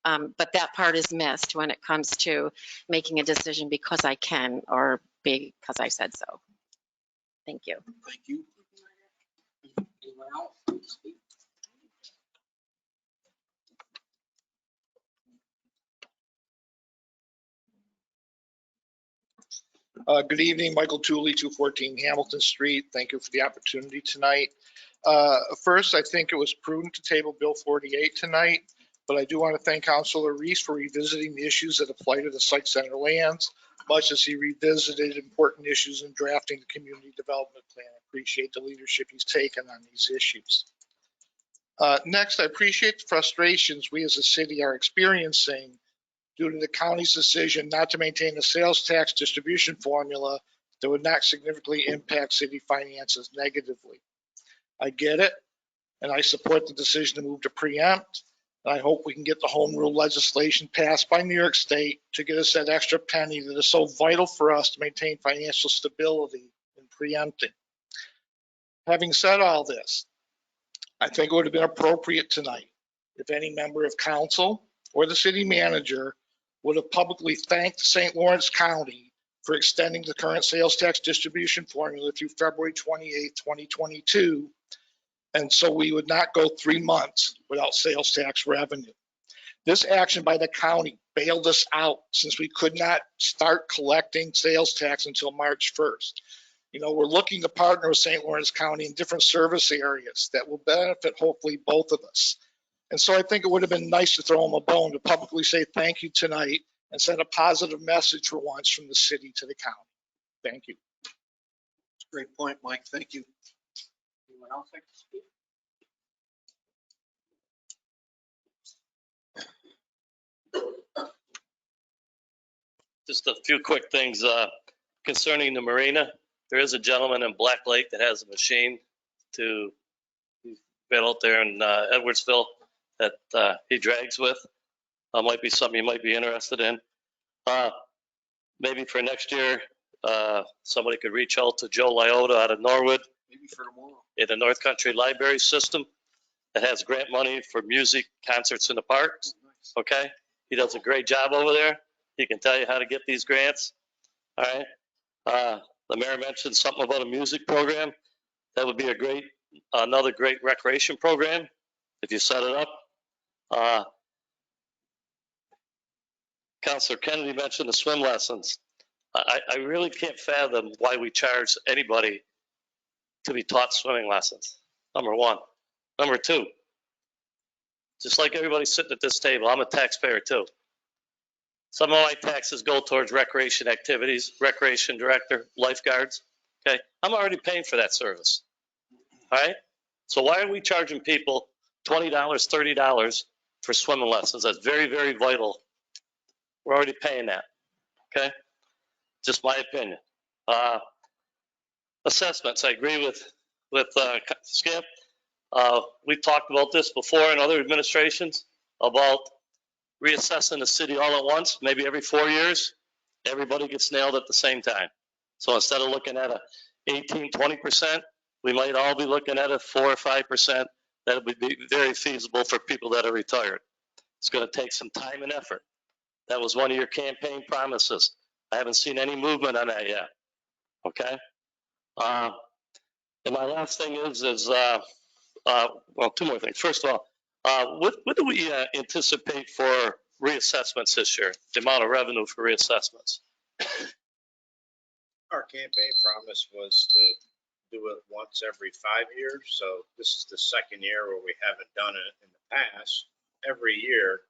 but that part is missed when it comes to making a decision because I can or because I said so. Thank you. Thank you. Anyone else speak? Good evening, Michael Tooley, 214 Hamilton Street. Thank you for the opportunity tonight. First, I think it was prudent to table Bill 48 tonight, but I do want to thank Councilor Reese for revisiting the issues that apply to the site center lands, much as he revisited important issues in drafting the community development plan. I appreciate the leadership he's taken on these issues. Next, I appreciate the frustrations we as a city are experiencing due to the county's decision not to maintain a sales tax distribution formula that would not significantly impact city finances negatively. I get it, and I support the decision to move to preempt. And I hope we can get the home rule legislation passed by New York State to get us that extra penny that is so vital for us to maintain financial stability in preempting. Having said all this, I think it would have been appropriate tonight if any member of council or the city manager would have publicly thanked St. Lawrence County for extending the current sales tax distribution formula through February 28, 2022. And so we would not go 3 months without sales tax revenue. This action by the county bailed us out since we could not start collecting sales tax until March 1st. You know, we're looking to partner with St. Lawrence County in different service areas that will benefit hopefully both of us. And so I think it would have been nice to throw them a bone to publicly say thank you tonight and send a positive message for once from the city to the county. Thank you. Great point, Mike. Thank you. Anyone else like to speak? Just a few quick things concerning the marina. There is a gentleman in Black Lake that has a machine to been out there in Edwardsville that he drags with. Might be something you might be interested in. Maybe for next year, somebody could reach out to Joe Lyota out of Norwood Maybe for tomorrow. in the North Country Library System that has grant money for music concerts in the parks. Okay, he does a great job over there. He can tell you how to get these grants. All right. The mayor mentioned something about a music program. That would be a great, another great recreation program if you set it up. Councilor Kennedy mentioned the swim lessons. I really can't fathom why we charge anybody to be taught swimming lessons. Number one. Number two, just like everybody sitting at this table, I'm a taxpayer too. Some of my taxes go towards recreation activities, recreation director, lifeguards. Okay, I'm already paying for that service. All right, so why are we charging people $20, $30 for swimming lessons? That's very, very vital. We're already paying that. Okay, just my opinion. Assessments, I agree with Skip. We've talked about this before in other administrations about reassessing the city all at once, maybe every 4 years. Everybody gets nailed at the same time. So instead of looking at a 18, 20%, we might all be looking at a 4 or 5%. That would be very feasible for people that are retired. It's going to take some time and effort. That was one of your campaign promises. I haven't seen any movement on that yet. Okay. And my last thing is well, two more things. First of all, what do we anticipate for reassessments this year? The amount of revenue for reassessments? Our campaign promise was to do it once every 5 years. So this is the second year where we haven't done it in the past. Every year,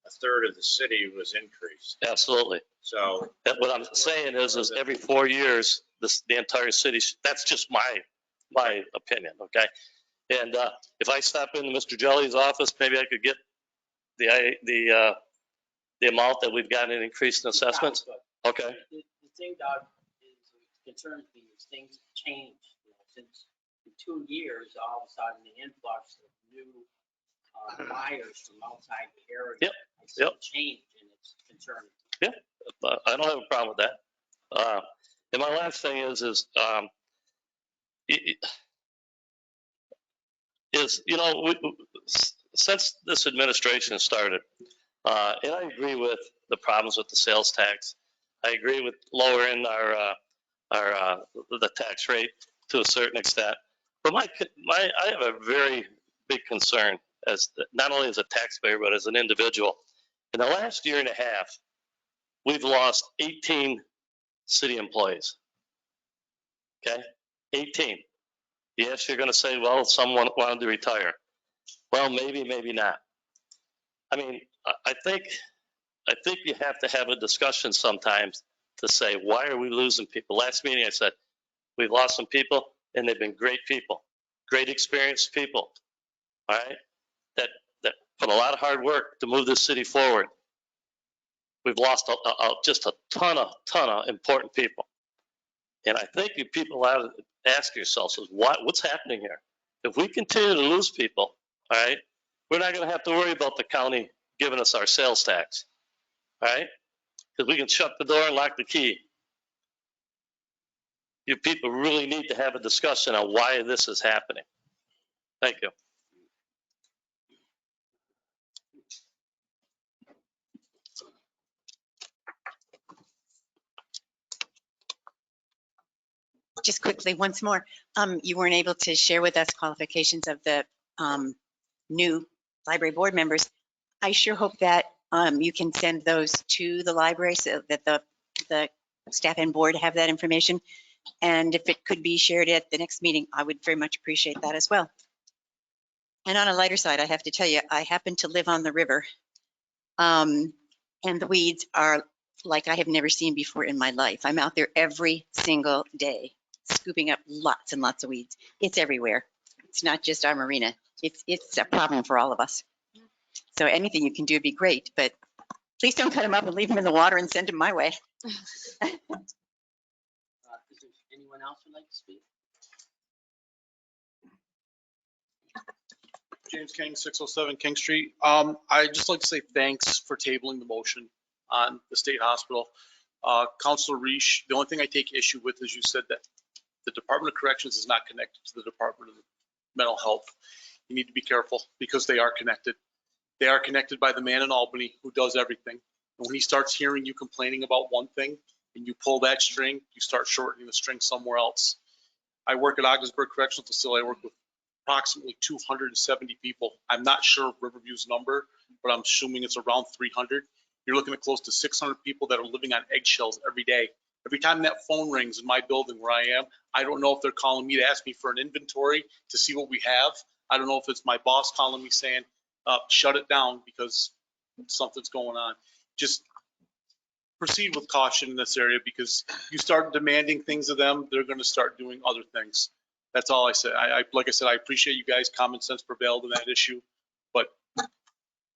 a third of the city was increased. Absolutely. So What I'm saying is every 4 years, the entire city, that's just my opinion, okay? And if I stop into Mr. Jelly's office, maybe I could get the amount that we've gotten in increased in assessments. Okay. The thing, Doug, is concerns me is things have changed. You know, since in 2 years, all of a sudden the influx of new buyers from outside the area. Yep. I see a change, and it's concerning. Yeah, I don't have a problem with that. And my last thing is you know, since this administration started, and I agree with the problems with the sales tax. I agree with lowering the tax rate to a certain extent. But I have a very big concern as not only as a taxpayer but as an individual. In the last year and a half, we've lost 18 city employees. Okay, 18. Yes, you're going to say, well, someone wanted to retire. Well, maybe, maybe not. I mean, I think you have to have a discussion sometimes to say, why are we losing people? Last meeting, I said, we've lost some people, and they've been great people, great experienced people, all right, that put a lot of hard work to move this city forward. We've lost just a ton of important people. And I think you people ought to ask yourselves, what's happening here? If we continue to lose people, all right, we're not going to have to worry about the county giving us our sales tax, all right? Because we can shut the door and lock the key. You people really need to have a discussion on why this is happening. Thank you. Just quickly, once more, you weren't able to share with us qualifications of the new library board members. I sure hope that you can send those to the library so that the staff and board have that information. And if it could be shared at the next meeting, I would very much appreciate that as well. And on a lighter side, I have to tell you, I happen to live on the river. And the weeds are like I have never seen before in my life. I'm out there every single day, scooping up lots and lots of weeds. It's everywhere. It's not just our marina. It's a problem for all of us. So anything you can do would be great, but please don't cut them up and leave them in the water and send them my way. Is there anyone else who'd like to speak? James King, 607 King Street. I'd just like to say thanks for tabling the motion on the state hospital. Councilor Reish, the only thing I take issue with is you said that the Department of Corrections is not connected to the Department of Mental Health. You need to be careful because they are connected. They are connected by the man in Albany who does everything. And when he starts hearing you complaining about one thing and you pull that string, you start shortening the string somewhere else. I work at Ogdensburg Correctional Facility. I work with approximately 270 people. I'm not sure of Riverview's number, but I'm assuming it's around 300. You're looking at close to 600 people that are living on eggshells every day. Every time that phone rings in my building where I am, I don't know if they're calling me to ask me for an inventory to see what we have. I don't know if it's my boss calling me saying, shut it down because something's going on. Just proceed with caution in this area because you start demanding things of them, they're going to start doing other things. That's all I say. Like I said, I appreciate you guys. Common sense prevailed in that issue, but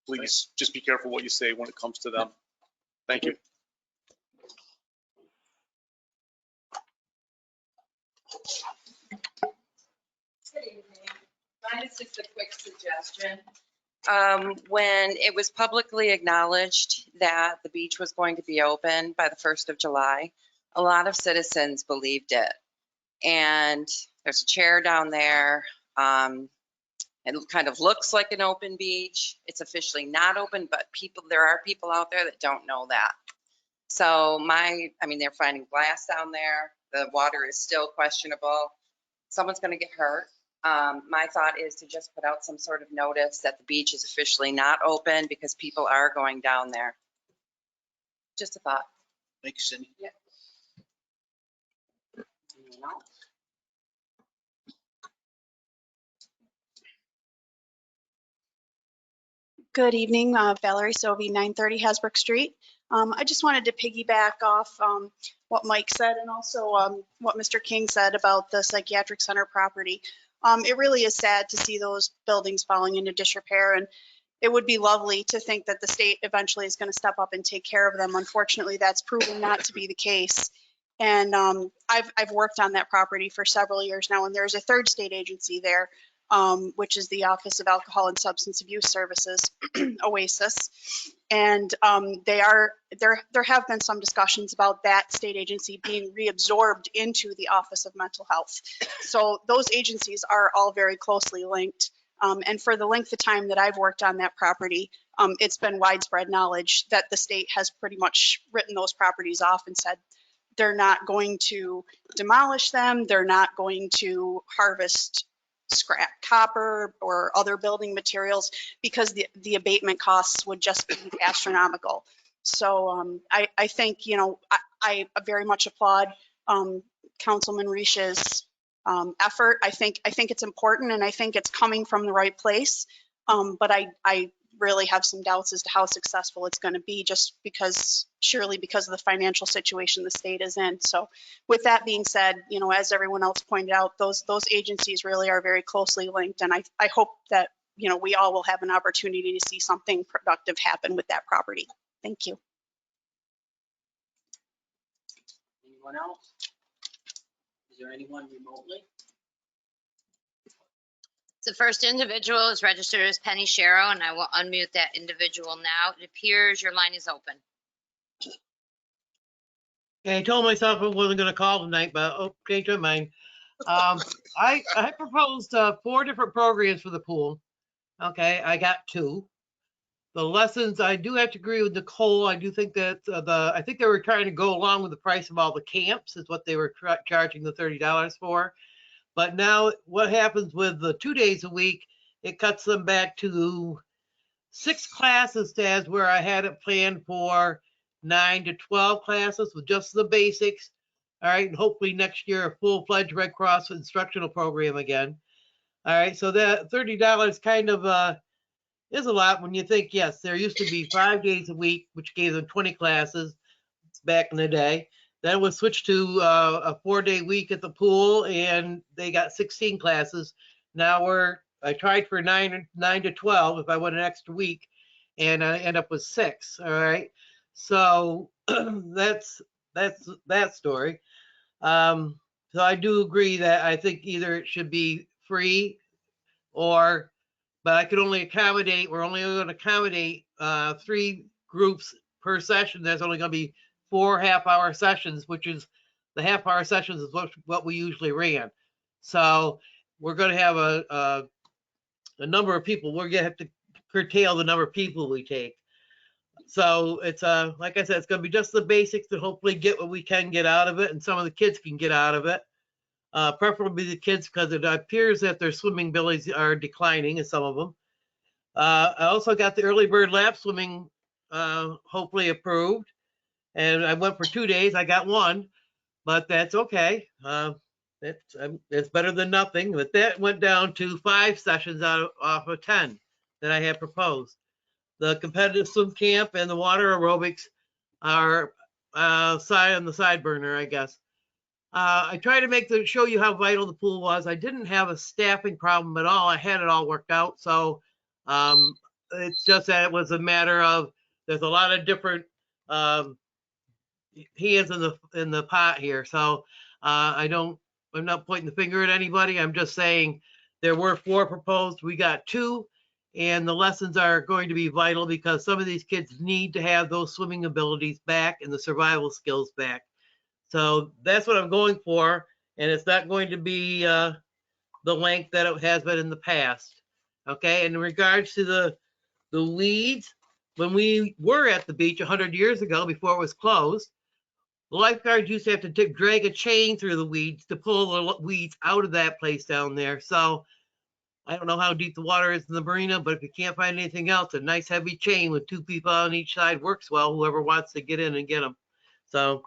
please just be careful what you say when it comes to them. Thank you. Mine is just a quick suggestion. When it was publicly acknowledged that the beach was going to be open by the 1st of July, a lot of citizens believed it. And there's a chair down there. It kind of looks like an open beach. It's officially not open, but there are people out there that don't know that. So they're finding glass down there. The water is still questionable. Someone's going to get hurt. My thought is to just put out some sort of notice that the beach is officially not open because people are going down there. Just a thought. Thank you, Cindy. Yeah. Anyone else? Good evening, Valerie Sovey, 930 Hasbrook Street. I just wanted to piggyback off what Mike said and also what Mr. King said about the psychiatric center property. It really is sad to see those buildings falling into disrepair, and it would be lovely to think that the state eventually is going to step up and take care of them. Unfortunately, that's proven not to be the case. And I've worked on that property for several years now, and there's a third state agency there, which is the Office of Alcohol and Substance Abuse Services, OASIS. And there have been some discussions about that state agency being reabsorbed into the Office of Mental Health. So those agencies are all very closely linked. And for the length of time that I've worked on that property, it's been widespread knowledge that the state has pretty much written those properties off and said they're not going to demolish them, they're not going to harvest scrap copper or other building materials because the abatement costs would just be astronomical. So I think, I very much applaud Councilman Reich's effort. I think it's important and I think it's coming from the right place. But I really have some doubts as to how successful it's going to be just surely because of the financial situation the state is in. So with that being said, as everyone else pointed out, those agencies really are very closely linked. And I hope that, we all will have an opportunity to see something productive happen with that property. Thank you. Anyone else? Is there anyone remotely? The first individual is registered as Penny Sharrow, and I will unmute that individual now. It appears your line is open. Okay, I told myself I wasn't going to call tonight, but okay, to mind. I proposed 4 different programs for the pool. Okay, I got 2. The lessons, I do have to agree with Nicole. I do think that I think they were trying to go along with the price of all the camps is what they were charging the $30 for. But now what happens with the 2 days a week, it cuts them back to 6 classes as where I had it planned for 9 to 12 classes with just the basics. All right, and hopefully next year a full-fledged Red Cross instructional program again. All right, so that $30 kind of is a lot when you think, yes, there used to be 5 days a week, which gave them 20 classes back in the day. Then it was switched to a 4-day week at the pool, and they got 16 classes. Now I tried for 9 to 12 if I went an extra week, and I end up with 6. All right, so that's that story. So I do agree that I think either it should be free but I could only accommodate, we're only going to accommodate 3 groups per session. There's only going to be 4 half-hour sessions, which is the half-hour sessions is what we usually ran. So we're going to have a number of people. We're going to have to curtail the number of people we take. So it's like I said, it's going to be just the basics to hopefully get what we can get out of it, and some of the kids can get out of it. Preferably the kids, because it appears that their swimming abilities are declining in some of them. I also got the early bird lap swimming hopefully approved, and I went for 2 days. I got 1, but that's okay. It's better than nothing. But that went down to 5 sessions off of 10 that I had proposed. The competitive swim camp and the water aerobics are on the side burner, I guess. I tried to show you how vital the pool was. I didn't have a staffing problem at all. I had it all worked out. So it's just that it was a matter of there's a lot of different hands in the pot here. So I'm not pointing the finger at anybody. I'm just saying there were 4 proposed. We got 2, and the lessons are going to be vital because some of these kids need to have those swimming abilities back and the survival skills back. So that's what I'm going for, and it's not going to be the length that it has been in the past. Okay, and in regards to the weeds, when we were at the beach 100 years ago before it was closed, the lifeguards used to have to drag a chain through the weeds to pull the weeds out of that place down there. So I don't know how deep the water is in the marina, but if you can't find anything else, a nice heavy chain with 2 people on each side works well, whoever wants to get in and get them. So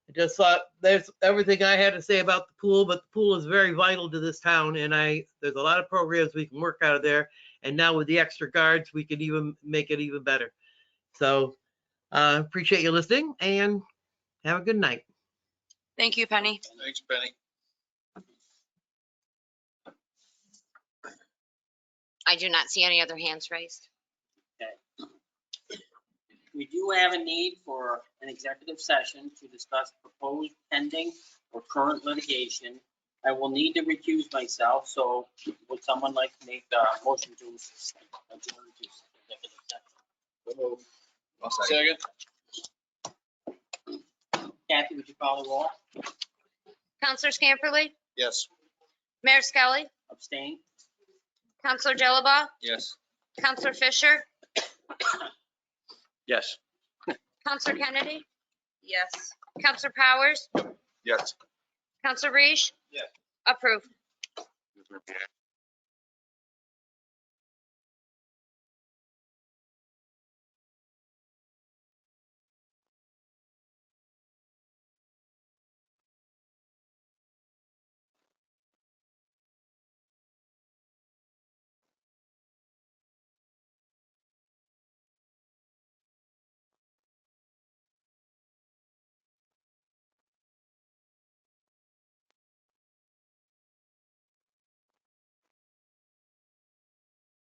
I just thought there's everything I had to say about the pool, but the pool is very vital to this town, and there's a lot of programs we can work out of there. And now with the extra guards, we can even make it even better. So appreciate you listening, and have a good night. Thank you, Penny. Thanks, Penny. I do not see any other hands raised. We do have a need for an executive session to discuss proposed pending or current litigation. I will need to recuse myself, so would someone like to make a motion to adjourn to executive session? Second. Kathy, would you call the roll? Counselor Scamperly, Yes. Mayor Skelly, Abstain? Counselor Jelaba, Yes. Counselor Fisher, Yes. Counselor Kennedy, Yes. Counselor Powers, Yes. Counselor Reish. Yes. Approved.